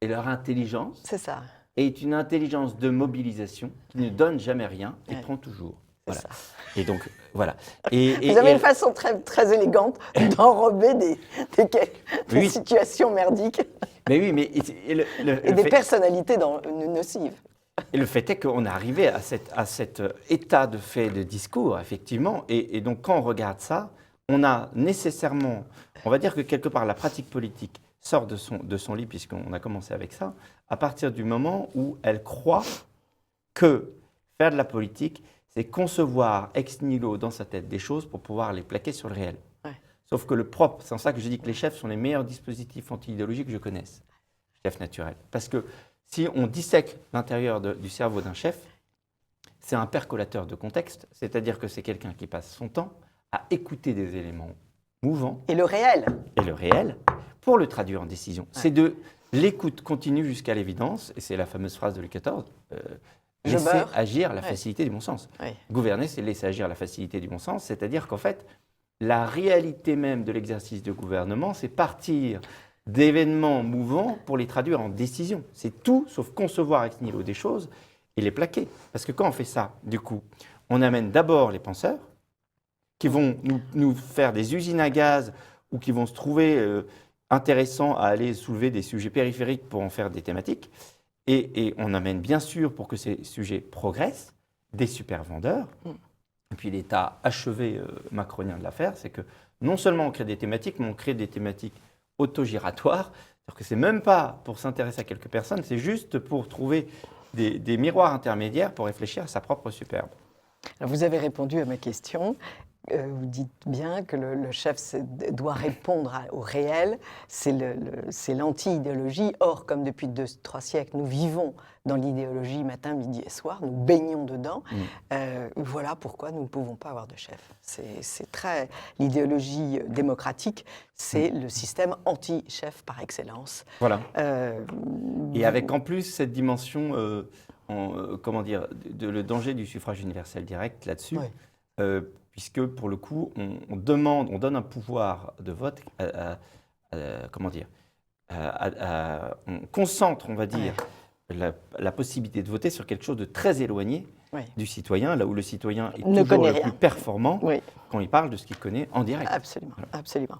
Speaker 3: et leur intelligence,
Speaker 1: c'est ça.
Speaker 3: est une intelligence de mobilisation qui ne donne jamais rien et
Speaker 1: Ouais.
Speaker 3: prend toujours.
Speaker 1: C'est
Speaker 3: Voilà.
Speaker 1: ça.
Speaker 3: Et donc, voilà.
Speaker 1: Vous avez une façon très, très élégante d'enrober des
Speaker 3: Oui.
Speaker 1: situations merdiques
Speaker 3: Mais oui, mais
Speaker 1: et des personnalités nocives.
Speaker 3: et le fait est qu'on est arrivé à cet état de fait de discours, effectivement. Et donc, quand on regarde ça, on a nécessairement, on va dire que quelque part, la pratique politique sort de son lit, puisqu'on a commencé avec ça, à partir du moment où elle croit que faire de la politique, c'est concevoir ex nihilo dans sa tête des choses pour pouvoir les plaquer sur le réel.
Speaker 1: Ouais.
Speaker 3: Sauf que le propre, c'est en ça que je dis que les chefs sont les meilleurs dispositifs anti-idéologiques que je connaisse, chefs naturels. Parce que si on dissèque l'intérieur du cerveau d'un chef, c'est un percolateur de contexte, c'est-à-dire que c'est quelqu'un qui passe son temps à écouter des éléments mouvants
Speaker 1: Et le réel.
Speaker 3: et le réel pour le traduire en décision. C'est de l'écoute continue jusqu'à l'évidence, et c'est la fameuse phrase de Louis XIV,
Speaker 1: Je
Speaker 3: laisser
Speaker 1: meurs.
Speaker 3: agir la
Speaker 1: Ouais.
Speaker 3: facilité du bon sens.
Speaker 1: Ouais.
Speaker 3: Gouverner, c'est laisser agir la facilité du bon sens, c'est-à-dire qu'en fait, la réalité même de l'exercice de gouvernement, c'est partir d'événements mouvants pour les traduire en décision. C'est tout sauf concevoir ex nihilo des choses et les plaquer. Parce que quand on fait ça, du coup, on amène d'abord les penseurs qui vont nous faire des usines à gaz ou qui vont se trouver intéressants à aller soulever des sujets périphériques pour en faire des thématiques. Et on amène bien sûr, pour que ces sujets progressent, des super vendeurs. Et puis l'état achevé macronien de l'affaire, c'est que non seulement on crée des thématiques, mais on crée des thématiques autogiratoires. C'est-à-dire que ce n'est même pas pour s'intéresser à quelques personnes, c'est juste pour trouver des miroirs intermédiaires pour réfléchir à sa propre superbe.
Speaker 1: Alors, vous avez répondu à ma question. Vous dites bien que le chef doit répondre au réel, c'est l'anti-idéologie. Or, comme depuis 2-3 siècles, nous vivons dans l'idéologie matin, midi et soir, nous baignons dedans, voilà pourquoi nous ne pouvons pas avoir de chef. C'est très... L'idéologie démocratique, c'est le système anti-chef par excellence.
Speaker 3: Voilà. Et avec en plus cette dimension, comment dire, le danger du suffrage universel direct là-dessus.
Speaker 1: Oui.
Speaker 3: Puisque pour le coup, on donne un pouvoir de vote, comment dire, on concentre, on va dire, la possibilité de voter sur quelque chose de très éloigné du citoyen, là où le citoyen est toujours le plus performant quand il parle de ce qu'il connaît en direct.
Speaker 1: Absolument, absolument.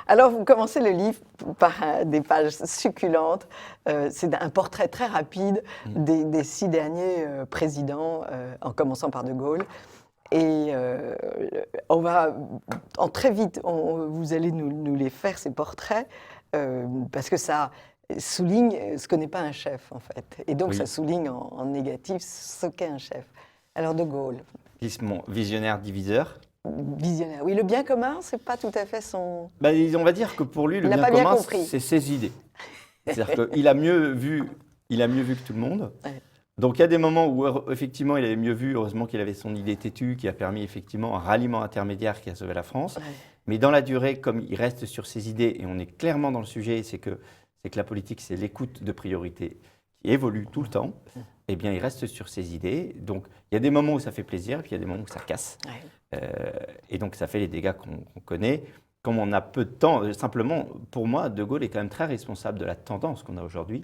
Speaker 1: Alors, vous commencez le livre par des pages succulentes. C'est un portrait très rapide des 6 derniers présidents, en commençant par De Gaulle. Et on va, en très vite, vous allez nous les faire, ces portraits, parce que ça souligne ce que n'est pas un chef, en fait. Et donc, ça souligne en négatif ce qu'est un chef. Alors, De Gaulle.
Speaker 3: Visionnaire diviseur.
Speaker 1: Visionnaire. Oui, le bien commun, c'est pas tout à fait son...
Speaker 3: On va dire que pour lui, le bien commun, c'est ses idées. C'est-à-dire qu'il a mieux vu que tout le monde. Ouais. Donc il y a des moments où effectivement il avait mieux vu, heureusement qu'il avait son idée têtue qui a permis effectivement un ralliement intermédiaire qui a sauvé la France. Ouais. Mais dans la durée, comme il reste sur ses idées, et on est clairement dans le sujet, c'est que la politique, c'est l'écoute de priorité qui évolue tout le temps, eh bien il reste sur ses idées. Donc il y a des moments où ça fait plaisir, puis il y a des moments où ça casse. Ouais. Et donc ça fait les dégâts qu'on connaît. Comme on a peu de temps, simplement, pour moi, De Gaulle est quand même très responsable de la tendance qu'on a aujourd'hui.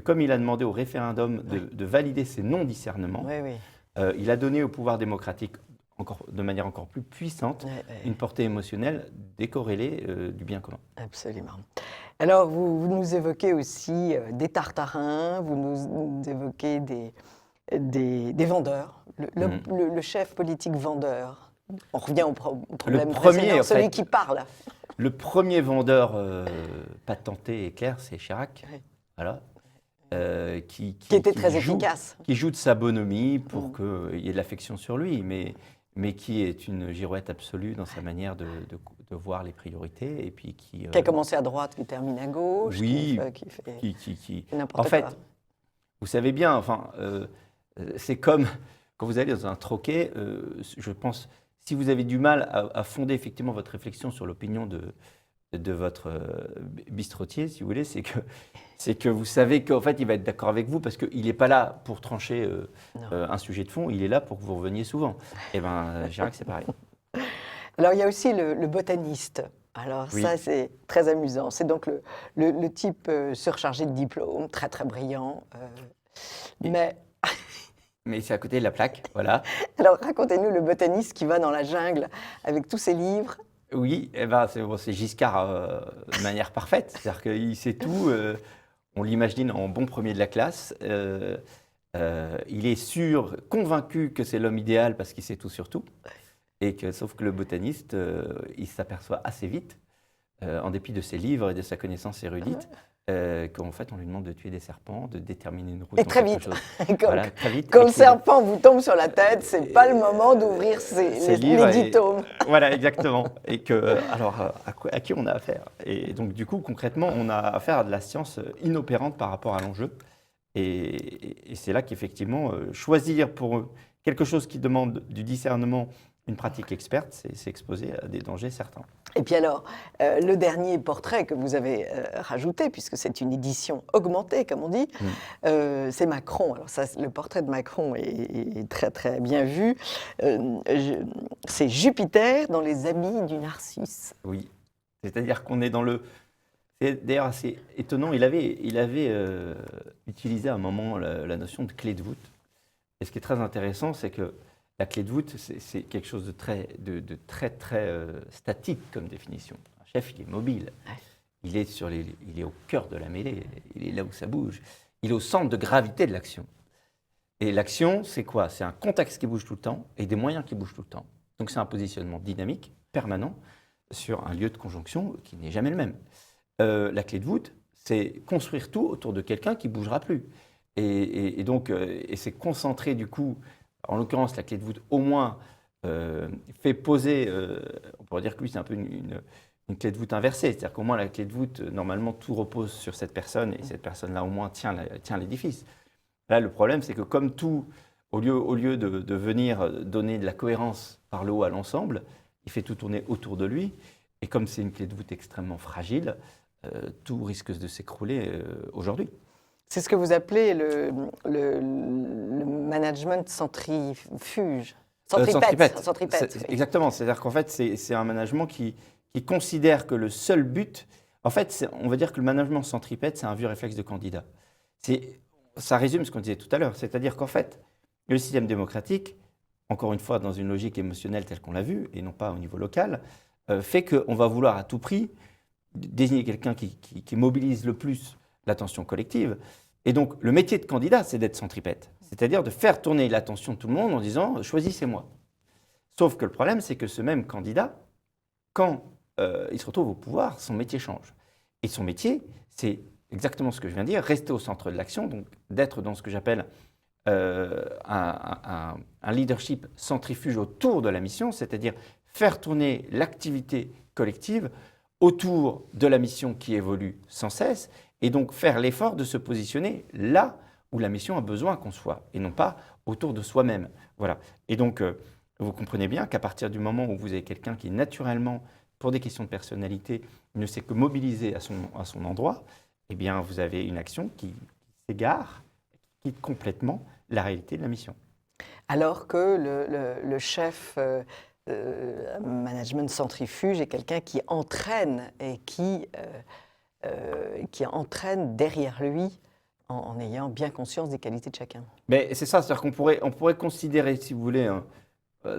Speaker 3: Comme il a demandé au référendum de valider ses non-discernements, il a donné au pouvoir démocratique, de manière encore plus puissante, une portée émotionnelle décorrélée du bien commun.
Speaker 1: Absolument. Alors, vous nous évoquez aussi des Tartarins, vous nous évoquez des vendeurs, le chef politique vendeur. On revient au problème précédent, celui qui parle.
Speaker 3: Le premier vendeur patenté et clair, c'est Chirac. Voilà. Qui
Speaker 1: était très efficace.
Speaker 3: Qui joue de sa bonhomie pour qu'il y ait de l'affection sur lui, mais qui est une girouette absolue dans sa manière de voir les priorités. Et puis qui
Speaker 1: a commencé à droite, qui termine à gauche,
Speaker 3: oui,
Speaker 1: qui fait n'importe quoi.
Speaker 3: En fait, vous savez bien, enfin, c'est comme quand vous allez dans un troquet, je pense, si vous avez du mal à fonder effectivement votre réflexion sur l'opinion de votre bistrotier, si vous voulez, c'est que vous savez qu'en fait, il va être d'accord avec vous parce qu'il n'est pas là pour trancher un sujet de fond, il est là pour que vous reveniez souvent. Et bien, Chirac, c'est pareil.
Speaker 1: Alors, il y a aussi le botaniste. Alors, ça, c'est très amusant. C'est donc le type surchargé de diplômes, très, très brillant. Mais
Speaker 3: Mais c'est à côté de la plaque, voilà.
Speaker 1: alors, racontez-nous le botaniste qui va dans la jungle avec tous ses livres.
Speaker 3: Oui, eh ben, c'est Giscard de manière parfaite. C'est-à-dire qu'il sait tout. On l'imagine en bon premier de la classe. Il est sûr, convaincu que c'est l'homme idéal parce qu'il sait tout sur tout. Sauf que le botaniste, il s'aperçoit assez vite, en dépit de ses livres et de sa connaissance érudite, qu'en fait, on lui demande de tuer des serpents, de déterminer une route.
Speaker 1: Et
Speaker 3: en
Speaker 1: très
Speaker 3: quelque
Speaker 1: vite.
Speaker 3: chose.
Speaker 1: Comme,
Speaker 3: Voilà, très vite.
Speaker 1: comme
Speaker 3: Et
Speaker 1: le
Speaker 3: qu'il-
Speaker 1: serpent vous tombe sur la tête, c'est pas le moment d'ouvrir
Speaker 3: Ses
Speaker 1: les
Speaker 3: livres
Speaker 1: 10 tomes.
Speaker 3: Voilà, exactement. Et que, alors, à qui on a affaire? Et donc, du coup, concrètement, on a affaire à de la science inopérante par rapport à l'enjeu. Et c'est là qu'effectivement, choisir pour quelque chose qui demande du discernement une pratique experte, c'est s'exposer à des dangers certains.
Speaker 1: Et puis alors, le dernier portrait que vous avez rajouté, puisque c'est une édition augmentée, comme on dit, c'est Macron. Alors ça, le portrait de Macron est très très bien vu. C'est Jupiter dans les habits du Narcisse.
Speaker 3: Oui, c'est-à-dire qu'on est dans le... C'est d'ailleurs assez étonnant, il avait utilisé à un moment la notion de clé de voûte. Et ce qui est très intéressant, c'est que la clé de voûte, c'est quelque chose de très statique comme définition. Un chef, il est mobile. Il est au cœur de la mêlée. Il est là où ça bouge. Il est au centre de gravité de l'action. Et l'action, c'est quoi? C'est un contexte qui bouge tout le temps et des moyens qui bougent tout le temps. Donc c'est un positionnement dynamique, permanent, sur un lieu de conjonction qui n'est jamais le même. La clé de voûte, c'est construire tout autour de quelqu'un qui ne bougera plus. Et donc, c'est concentrer du coup, en l'occurrence, la clé de voûte au moins fait poser, on pourrait dire que lui, c'est un peu une clé de voûte inversée. C'est-à-dire qu'au moins, la clé de voûte, normalement, tout repose sur cette personne et cette personne-là, au moins, tient l'édifice. Là, le problème, c'est que comme tout, au lieu de venir donner de la cohérence par le haut à l'ensemble, il fait tout tourner autour de lui. Et comme c'est une clé de voûte extrêmement fragile, tout risque de s'écrouler aujourd'hui.
Speaker 1: C'est ce que vous appelez le management centrifuge. Centripète.
Speaker 3: Centripète.
Speaker 1: Oui.
Speaker 3: Exactement. C'est-à-dire qu'en fait, c'est un management qui considère que le seul but... En fait, on va dire que le management centripète, c'est un vieux réflexe de candidat. Ça résume ce qu'on disait tout à l'heure. C'est-à-dire qu'en fait, le système démocratique, encore une fois, dans une logique émotionnelle telle qu'on l'a vu, et non pas au niveau local, fait qu'on va vouloir à tout prix désigner quelqu'un qui mobilise le plus l'attention collective. Et donc, le métier de candidat, c'est d'être centripète. C'est-à-dire de faire tourner l'attention de tout le monde en disant « choisissez-moi ». Sauf que le problème, c'est que ce même candidat, quand il se retrouve au pouvoir, son métier change. Et son métier, c'est exactement ce que je viens de dire, rester au centre de l'action, donc d'être dans ce que j'appelle un leadership centrifuge autour de la mission, c'est-à-dire faire tourner l'activité collective autour de la mission qui évolue sans cesse, et donc faire l'effort de se positionner là où la mission a besoin qu'on soit, et non pas autour de soi-même. Voilà. Et donc, vous comprenez bien qu'à partir du moment où vous avez quelqu'un qui, naturellement, pour des questions de personnalité, ne sait que mobiliser à son endroit, eh bien, vous avez une action qui s'égare, qui quitte complètement la réalité de la mission.
Speaker 1: Alors que le chef management centrifuge est quelqu'un qui entraîne et qui entraîne derrière lui en ayant bien conscience des qualités de chacun.
Speaker 3: Mais c'est ça, c'est-à-dire qu'on pourrait considérer, si vous voulez,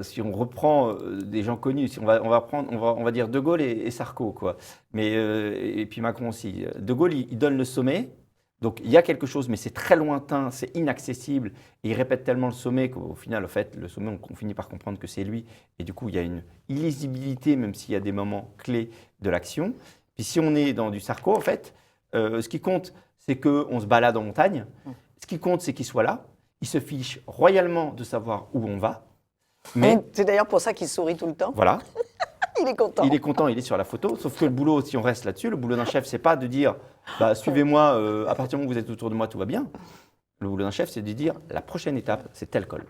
Speaker 3: si on reprend des gens connus, si on va dire De Gaulle et Sarko, quoi. Mais, et puis Macron aussi. De Gaulle, il donne le sommet. Donc il y a quelque chose, mais c'est très lointain, c'est inaccessible. Et il répète tellement le sommet qu'au final, en fait, le sommet, on finit par comprendre que c'est lui. Et du coup, il y a une illisibilité, même s'il y a des moments clés de l'action. Puis si on est dans du Sarko, en fait, ce qui compte, c'est qu'on se balade en montagne. Ce qui compte, c'est qu'il soit là. Il se fiche royalement de savoir où on va. Mais
Speaker 1: c'est d'ailleurs pour ça qu'il sourit tout le temps.
Speaker 3: voilà.
Speaker 1: Il est content.
Speaker 3: Il est content, il est sur la photo. Sauf que le boulot, si on reste là-dessus, le boulot d'un chef, c'est pas de dire bah, suivez-moi, à partir du moment où vous êtes autour de moi, tout va bien. Le boulot d'un chef, c'est de dire la prochaine étape, c'est tel col.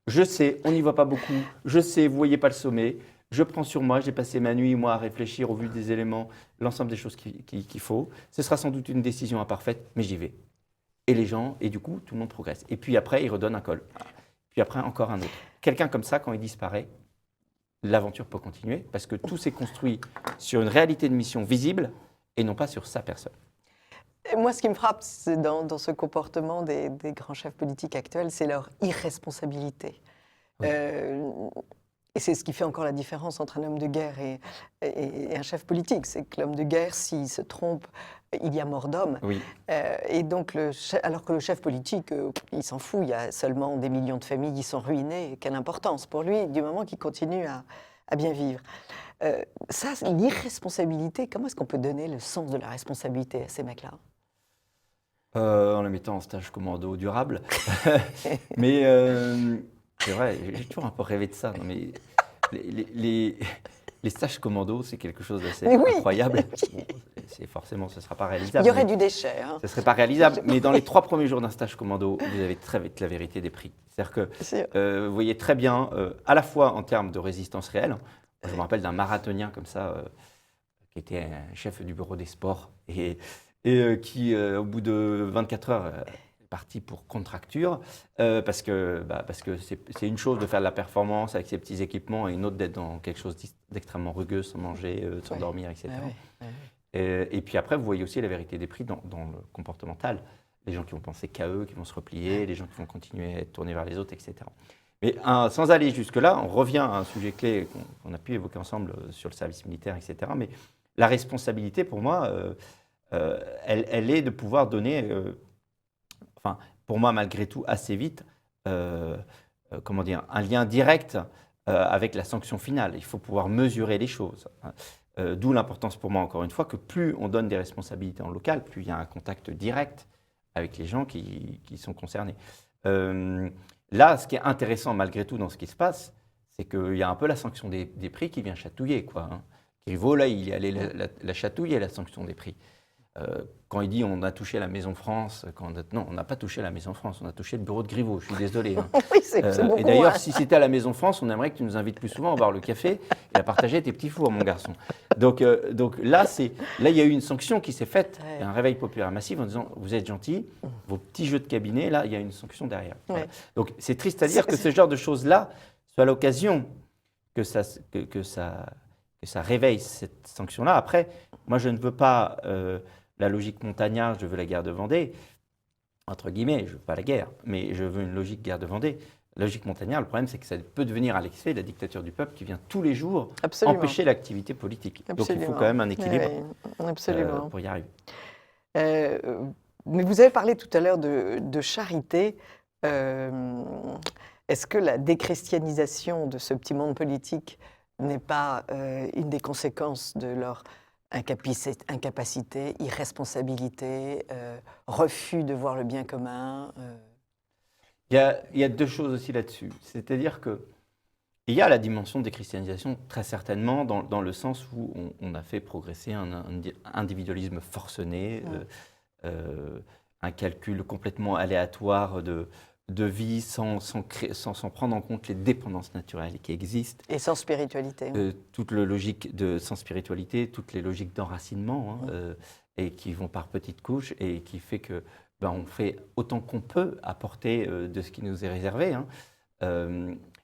Speaker 3: Je sais, on n'y va pas beaucoup. Je sais, vous voyez pas le sommet. Je prends sur moi, j'ai passé ma nuit, moi, à réfléchir au vu des éléments, l'ensemble des choses qu'il faut. Ce sera sans doute une décision imparfaite, mais j'y vais. Et les gens, et du coup, tout le monde progresse. Et puis après, il redonne un col. Puis après, encore un autre. Quelqu'un comme ça, quand il disparaît, l'aventure peut continuer parce que tout s'est construit sur une réalité de mission visible et non pas sur sa personne.
Speaker 1: Et moi, ce qui me frappe, c'est dans ce comportement des grands chefs politiques actuels, c'est leur irresponsabilité.
Speaker 3: Oui.
Speaker 1: Et c'est ce qui fait encore la différence entre un homme de guerre et un chef politique. C'est que l'homme de guerre, s'il se trompe, il y a mort d'homme.
Speaker 3: Oui.
Speaker 1: Et donc, alors que le chef politique, il s'en fout, il y a seulement des millions de familles qui sont ruinées. Quelle importance pour lui, du moment qu'il continue à bien vivre. Ça, l'irresponsabilité, comment est-ce qu'on peut donner le sens de la responsabilité à ces mecs-là?
Speaker 3: En le mettant en stage commando durable. Mais c'est vrai, j'ai toujours un peu rêvé de ça. Non, mais les stages commando, c'est quelque chose d'assez
Speaker 1: Mais oui,
Speaker 3: incroyable.
Speaker 1: oui.
Speaker 3: Bon, forcément, ce ne sera pas
Speaker 1: Il
Speaker 3: réalisable.
Speaker 1: y aurait
Speaker 3: mais
Speaker 1: du déchet. Hein.
Speaker 3: Ce ne serait pas réalisable. Mais dans les 3 premiers jours d'un stage commando, vous avez très vite la vérité des prix. C'est-à-dire que vous voyez très bien, à la fois en termes de résistance réelle, je me rappelle d'un marathonien comme ça, qui était un chef du bureau des sports et qui, au bout de 24 heures, est parti pour contracture, parce que c'est une chose de faire de la performance avec ses petits équipements et une autre d'être dans quelque chose d'extrêmement rugueux, sans manger, sans dormir, etc. Et puis après, vous voyez aussi la vérité des prix dans le comportemental. Les gens qui vont penser qu'à eux, qui vont se replier, les gens qui vont continuer à être tournés vers les autres, etc. Mais sans aller jusque-là, on revient à un sujet clé qu'on a pu évoquer ensemble sur le service militaire, etc. Mais la responsabilité, pour moi, elle est de pouvoir donner, pour moi, malgré tout, assez vite, comment dire, un lien direct avec la sanction finale. Il faut pouvoir mesurer les choses. D'où l'importance pour moi, encore une fois, que plus on donne des responsabilités en local, plus il y a un contact direct avec les gens qui sont concernés. Là, ce qui est intéressant malgré tout dans ce qui se passe, c'est qu'il y a un peu la sanction des prix qui vient chatouiller, quoi. Griveaux, là, il est allé la chatouiller, la sanction des prix. Quand il dit on a touché la Maison France, non, on n'a pas touché la Maison France, on a touché le bureau de Griveaux, je suis désolé. Hein.
Speaker 1: Oui, c'est beaucoup,
Speaker 3: et d'ailleurs,
Speaker 1: hein.
Speaker 3: si c'était à la Maison France, on aimerait que tu nous invites plus souvent à boire le café et à partager tes petits fours, mon garçon. Donc là, il y a eu une sanction qui s'est faite,
Speaker 1: Ouais.
Speaker 3: un réveil populaire massif en disant vous êtes gentils, vos petits jeux de cabinet, là, il y a une sanction derrière. Voilà.
Speaker 1: Ouais.
Speaker 3: Donc c'est triste à dire que ce genre de choses-là soit l'occasion que ça réveille cette sanction-là. Après, moi, je ne veux pas la logique montagnarde, je veux la guerre de Vendée, entre guillemets, je ne veux pas la guerre, mais je veux une logique guerre de Vendée. La logique montagnarde, le problème, c'est que ça peut devenir à l'excès la dictature du peuple qui vient tous les jours
Speaker 1: Absolument.
Speaker 3: empêcher l'activité politique. Donc il faut quand même un équilibre
Speaker 1: Absolument.
Speaker 3: pour y arriver.
Speaker 1: Mais vous avez parlé tout à l'heure de charité. Est-ce que la déchristianisation de ce petit monde politique n'est pas une des conséquences de leur incapacité, irresponsabilité, refus de voir le bien commun?
Speaker 3: Il y a 2 choses aussi là-dessus. C'est-à-dire qu'il y a la dimension de déchristianisation, très certainement, dans le sens où on a fait progresser un individualisme forcené, un calcul complètement aléatoire de vie sans prendre en compte les dépendances naturelles qui existent.
Speaker 1: Et sans spiritualité.
Speaker 3: Toute la logique sans spiritualité, toutes les logiques d'enracinement, et qui vont par petites couches, et qui fait que on fait autant qu'on peut apporter de ce qui nous est réservé. Hein.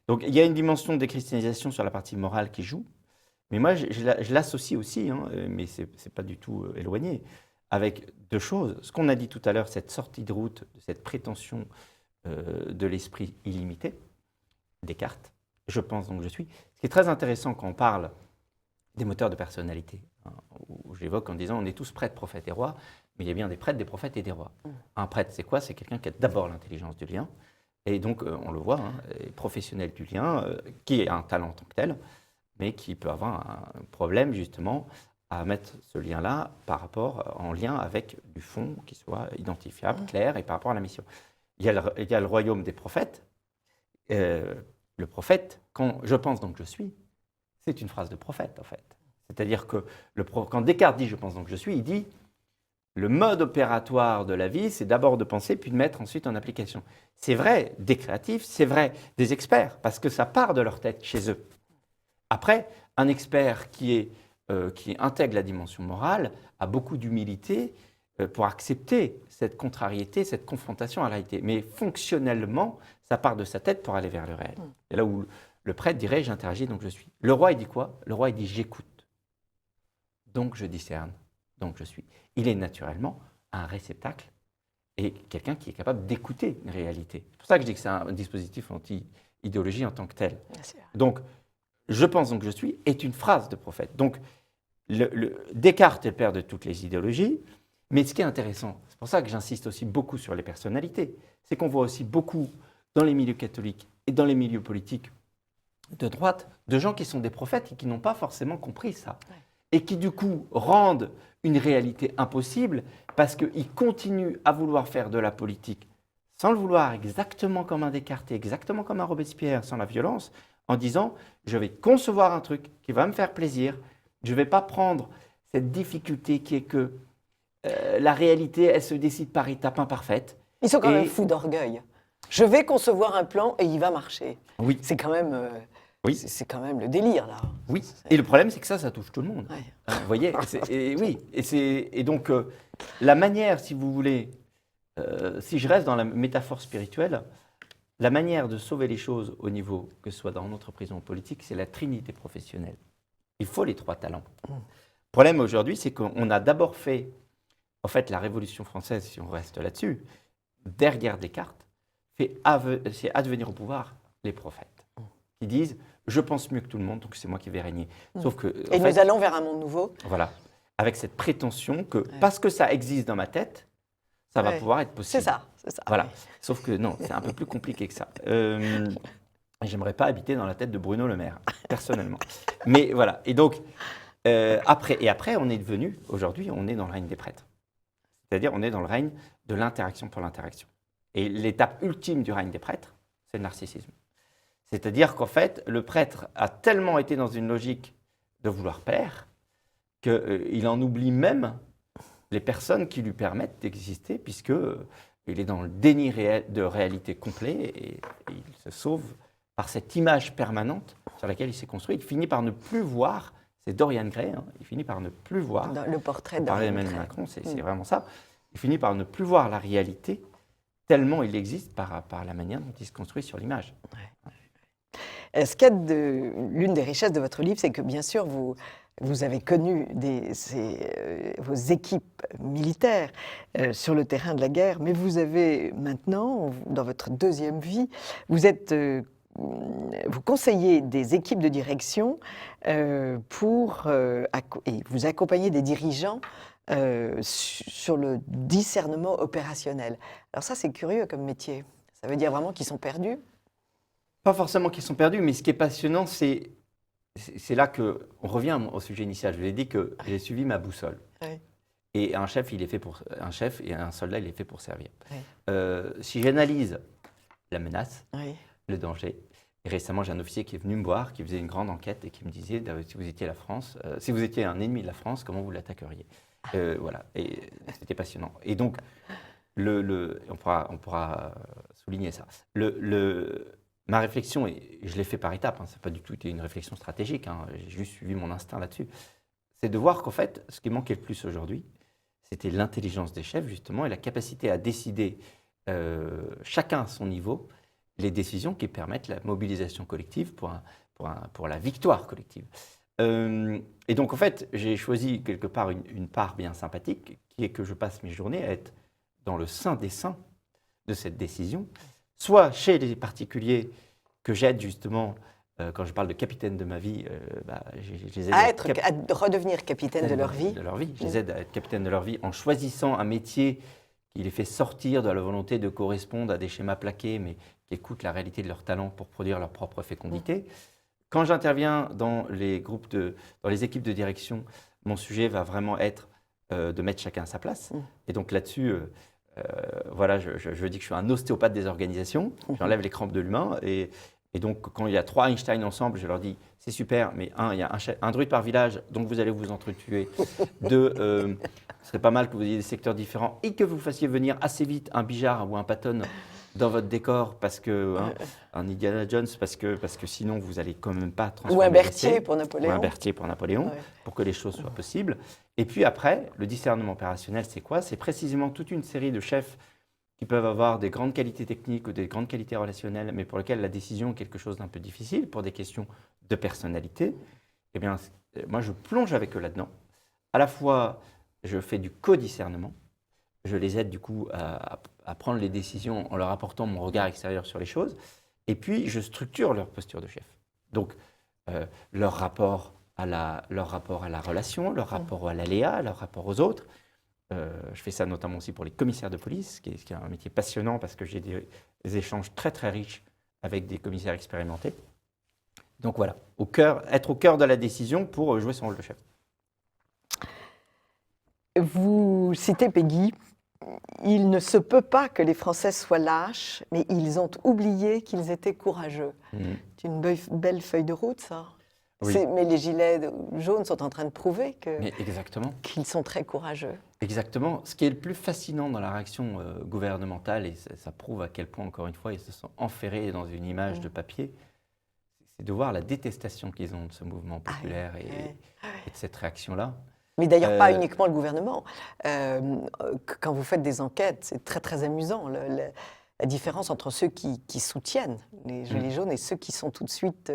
Speaker 3: Donc il y a une dimension de déchristianisation sur la partie morale qui joue, mais moi je l'associe aussi, hein, mais ce n'est pas du tout éloigné, avec 2 choses. Ce qu'on a dit tout à l'heure, cette sortie de route, cette prétention de l'esprit illimité, Descartes, je pense donc je suis. Ce qui est très intéressant quand on parle des moteurs de personnalité, hein, où j'évoque en disant on est tous prêtres, prophètes et rois, mais il y a bien des prêtres, des prophètes et des rois. Un prêtre, c'est quoi? C'est quelqu'un qui a d'abord l'intelligence du lien, et donc on le voit, hein, professionnel du lien, qui a un talent en tant que tel, mais qui peut avoir un problème justement à mettre ce lien-là en lien avec du fond qui soit identifiable, clair, et par rapport à la mission. Il y a le royaume des prophètes. Le prophète, quand je pense donc je suis, c'est une phrase de prophète en fait. C'est-à-dire que quand Descartes dit je pense donc je suis, il dit le mode opératoire de la vie, c'est d'abord de penser puis de mettre ensuite en application. C'est vrai des créatifs, c'est vrai des experts, parce que ça part de leur tête chez eux. Après, un expert qui intègre la dimension morale a beaucoup d'humilité pour accepter cette contrariété, cette confrontation à la réalité. Mais fonctionnellement, ça part de sa tête pour aller vers le réel. Et là où le prêtre dirait « j'interagis, donc je suis ». Le roi, il dit quoi? Le roi, il dit « j'écoute, donc je discerne, donc je suis ». Il est naturellement un réceptacle et quelqu'un qui est capable d'écouter une réalité. C'est pour ça que je dis que c'est un dispositif anti-idéologie en tant que tel.
Speaker 1: Bien sûr.
Speaker 3: Donc, je pense donc que je suis est une phrase de prophète. Donc, Descartes est le père de toutes les idéologies, mais ce qui est intéressant, c'est pour ça que j'insiste aussi beaucoup sur les personnalités, c'est qu'on voit aussi beaucoup dans les milieux catholiques et dans les milieux politiques de droite, de gens qui sont des prophètes et qui n'ont pas forcément compris ça.
Speaker 1: Ouais.
Speaker 3: Et qui du coup rendent une réalité impossible parce qu'ils continuent à vouloir faire de la politique sans le vouloir exactement comme un Descartes, exactement comme un Robespierre, sans la violence, en disant je vais concevoir un truc qui va me faire plaisir, je ne vais pas prendre cette difficulté qui est que la réalité, elle se décide par étapes imparfaites.
Speaker 1: Ils sont quand même fous d'orgueil. Je vais concevoir un plan et il va marcher.
Speaker 3: Oui.
Speaker 1: C'est quand même,
Speaker 3: Oui.
Speaker 1: c'est quand même le délire, là.
Speaker 3: Oui, et le problème, c'est que ça touche tout le monde.
Speaker 1: Ouais.
Speaker 3: Vous voyez, et donc la manière, si vous voulez, si je reste dans la métaphore spirituelle, la manière de sauver les choses au niveau, que ce soit dans notre prison politique, c'est la trinité professionnelle. Il faut les 3 talents. Le problème aujourd'hui, c'est qu'on a d'abord fait, en fait, la Révolution française, si on reste là-dessus, derrière Descartes, c'est advenir au pouvoir les prophètes, qui disent je pense mieux que tout le monde, donc c'est moi qui vais régner. Sauf que,
Speaker 1: Et nous allons vers un monde nouveau.
Speaker 3: Voilà, avec cette prétention que parce que ça existe dans ma tête, ça va pouvoir être possible.
Speaker 1: C'est ça, c'est ça.
Speaker 3: Voilà.
Speaker 1: Ouais.
Speaker 3: Sauf que non, c'est un peu plus compliqué que ça. J'aimerais pas habiter dans la tête de Bruno Le Maire, personnellement. Mais voilà. Et donc, après, on est devenu, aujourd'hui, on est dans le règne des prêtres. C'est-à-dire, on est dans le règne de l'interaction pour l'interaction. Et l'étape ultime du règne des prêtres, c'est le narcissisme. C'est-à-dire qu'en fait, le prêtre a tellement été dans une logique de vouloir plaire qu'il en oublie même les personnes qui lui permettent d'exister, puisqu'il est dans le déni de réalité complet et il se sauve par cette image permanente sur laquelle il s'est construit. Il finit par ne plus voir, c'est Dorian Gray, hein, il finit par ne plus voir,
Speaker 1: Dans le portrait de
Speaker 3: parler
Speaker 1: Dorian
Speaker 3: d'Emmanuel
Speaker 1: Gray.
Speaker 3: Macron, c'est vraiment ça, il finit par ne plus voir la réalité tellement il existe par la manière dont il se construit sur l'image.
Speaker 1: Ce qu'il y a l'une des richesses de votre livre, c'est que bien sûr, vous avez connu vos équipes militaires sur le terrain de la guerre, mais vous avez maintenant, dans votre deuxième vie, vous conseillez des équipes de direction et vous accompagnez des dirigeants sur le discernement opérationnel. Alors ça, c'est curieux comme métier. Ça veut dire vraiment qu'ils sont perdus?
Speaker 3: Pas forcément qu'ils sont perdus, mais ce qui est passionnant, c'est là qu'on revient au sujet initial. Je vous ai dit que j'ai suivi ma boussole.
Speaker 1: Oui.
Speaker 3: Et un chef et un soldat, il est fait pour servir.
Speaker 1: Oui.
Speaker 3: Si j'analyse la menace,
Speaker 1: Oui.
Speaker 3: le danger, et récemment j'ai un officier qui est venu me voir, qui faisait une grande enquête et qui me disait si vous étiez si vous étiez un ennemi de la France, comment vous l'attaqueriez? Voilà, et c'était passionnant. Et donc, on pourra souligner ça. Ma réflexion, et je l'ai fait par étapes, ça n'a pas du tout été une réflexion stratégique, j'ai juste suivi mon instinct là-dessus, c'est de voir qu'en fait, ce qui manquait le plus aujourd'hui, c'était l'intelligence des chefs, justement, et la capacité à décider, chacun à son niveau, les décisions qui permettent la mobilisation collective pour la victoire collective. Et donc, en fait, j'ai choisi quelque part une part bien sympathique, qui est que je passe mes journées à être dans le sein des saints de cette décision, soit chez les particuliers que j'aide justement, quand je parle de capitaine de ma vie, je les aide
Speaker 1: à redevenir capitaine de leur vie.
Speaker 3: Je les aide à être capitaine de leur vie en choisissant un métier qui les fait sortir de la volonté de correspondre à des schémas plaqués, mais qui écoutent la réalité de leur talent pour produire leur propre fécondité. Quand j'interviens dans les équipes de direction, mon sujet va vraiment être de mettre chacun à sa place. Et donc là-dessus, voilà, je dis que je suis un ostéopathe des organisations, j'enlève les crampes de l'humain, et donc quand il y a 3 Einstein ensemble, je leur dis, c'est super, mais il y a un druide par village, donc vous allez vous entretuer. 2, ce serait pas mal que vous ayez des secteurs différents et que vous fassiez venir assez vite un Bijard ou un Patton dans votre décor, parce que un Indiana Jones, parce que sinon vous allez quand même pas transformer.
Speaker 1: Ou un Berthier pour Napoléon.
Speaker 3: Ou un Berthier pour Napoléon, pour que les choses soient possibles. Et puis après, le discernement opérationnel, c'est quoi? C'est précisément toute une série de chefs qui peuvent avoir des grandes qualités techniques ou des grandes qualités relationnelles, mais pour lesquelles la décision est quelque chose d'un peu difficile, pour des questions de personnalité. Eh bien, moi, je plonge avec eux là-dedans. À la fois, je fais du co-discernement, Je les aide du coup à prendre les décisions en leur apportant mon regard extérieur sur les choses. Et puis, je structure leur posture de chef. Donc, leur rapport à la relation, leur rapport à l'aléa, leur rapport aux autres. Je fais ça notamment aussi pour les commissaires de police, qui est un métier passionnant parce que j'ai des échanges très très riches avec des commissaires expérimentés. Donc voilà, être au cœur de la décision pour jouer son rôle de chef.
Speaker 1: Vous citez Péguy. Il ne se peut pas que les Français soient lâches, mais ils ont oublié qu'ils étaient courageux. C'est une belle feuille de route, ça.
Speaker 3: Oui.
Speaker 1: Mais les gilets jaunes sont en train de prouver
Speaker 3: Mais exactement.
Speaker 1: qu'ils sont très courageux.
Speaker 3: Exactement. Ce qui est le plus fascinant dans la réaction gouvernementale, et ça prouve à quel point, encore une fois, ils se sont enferrés dans une image de papier, c'est de voir la détestation qu'ils ont de ce mouvement populaire et de cette réaction-là.
Speaker 1: Mais d'ailleurs, pas uniquement le gouvernement. Quand vous faites des enquêtes, c'est très très amusant, la différence entre ceux qui soutiennent les gilets jaunes et ceux qui sont tout de suite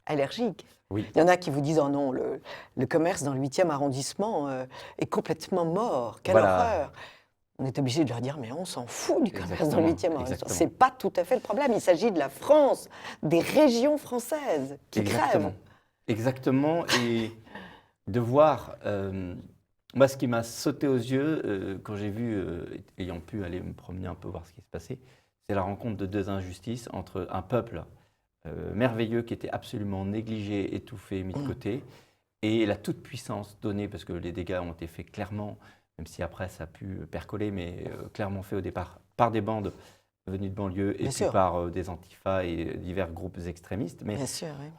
Speaker 1: allergiques.
Speaker 3: Oui.
Speaker 1: Il y en a qui vous disent « Oh non, le commerce dans le 8e arrondissement est complètement mort, quelle horreur !» On est obligé de leur dire « Mais on s'en fout du commerce dans le 8e arrondissement. Ce n'est pas tout à fait le problème. Il s'agit de la France, des régions françaises qui crèvent. »
Speaker 3: Exactement. Et de voir, moi ce qui m'a sauté aux yeux quand j'ai vu, ayant pu aller me promener un peu voir ce qui se passait, c'est la rencontre de deux injustices entre un peuple merveilleux qui était absolument négligé, étouffé, mis de côté, et la toute-puissance donnée, parce que les dégâts ont été faits clairement, même si après ça a pu percoler, mais clairement fait au départ par des bandes venues de banlieue et puis par des antifas et divers groupes extrémistes. Mais
Speaker 1: bien sûr, oui.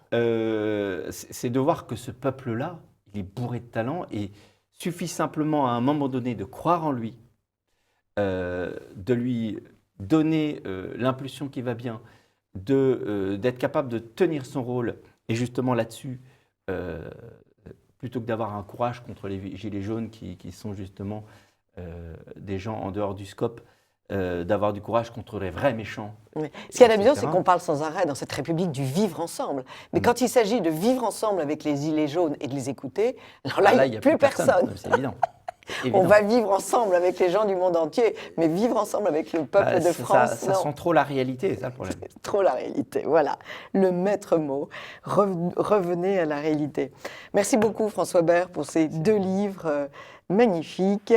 Speaker 3: C'est de voir que ce peuple-là, il est bourré de talent et suffit simplement à un moment donné de croire en lui, de lui donner l'impulsion qui va bien, d'être capable de tenir son rôle. Et justement là-dessus, plutôt que d'avoir un courage contre les gilets jaunes qui sont justement des gens en dehors du scope, d'avoir du courage contre les vrais méchants.
Speaker 1: Oui. Ce qui est amusant, c'est qu'on parle sans arrêt dans cette République du vivre ensemble. Mais quand il s'agit de vivre ensemble avec les gilets jaunes et de les écouter, alors là, il n'y a plus personne.
Speaker 3: C'est évident.
Speaker 1: On va vivre ensemble avec les gens du monde entier, mais vivre ensemble avec le peuple de France,
Speaker 3: ça sent trop la réalité, c'est ça le problème.
Speaker 1: C'est trop la réalité, voilà. Le maître mot. Revenez à la réalité. Merci beaucoup François Bert pour ces deux livres magnifiques.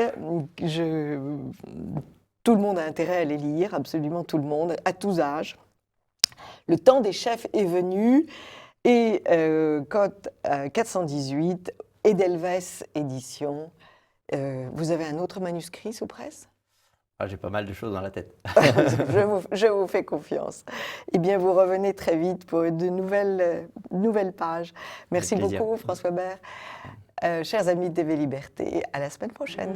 Speaker 1: Tout le monde a intérêt à les lire, absolument tout le monde, à tous âges. Le temps des chefs est venu et Cote 418, Edelweiss édition. Vous avez un autre manuscrit sous presse ?
Speaker 3: J'ai pas mal de choses dans la tête.
Speaker 1: je vous fais confiance. Eh bien, vous revenez très vite pour de nouvelles pages. Merci beaucoup, François Bert. Chers amis de TV Liberté, à la semaine prochaine.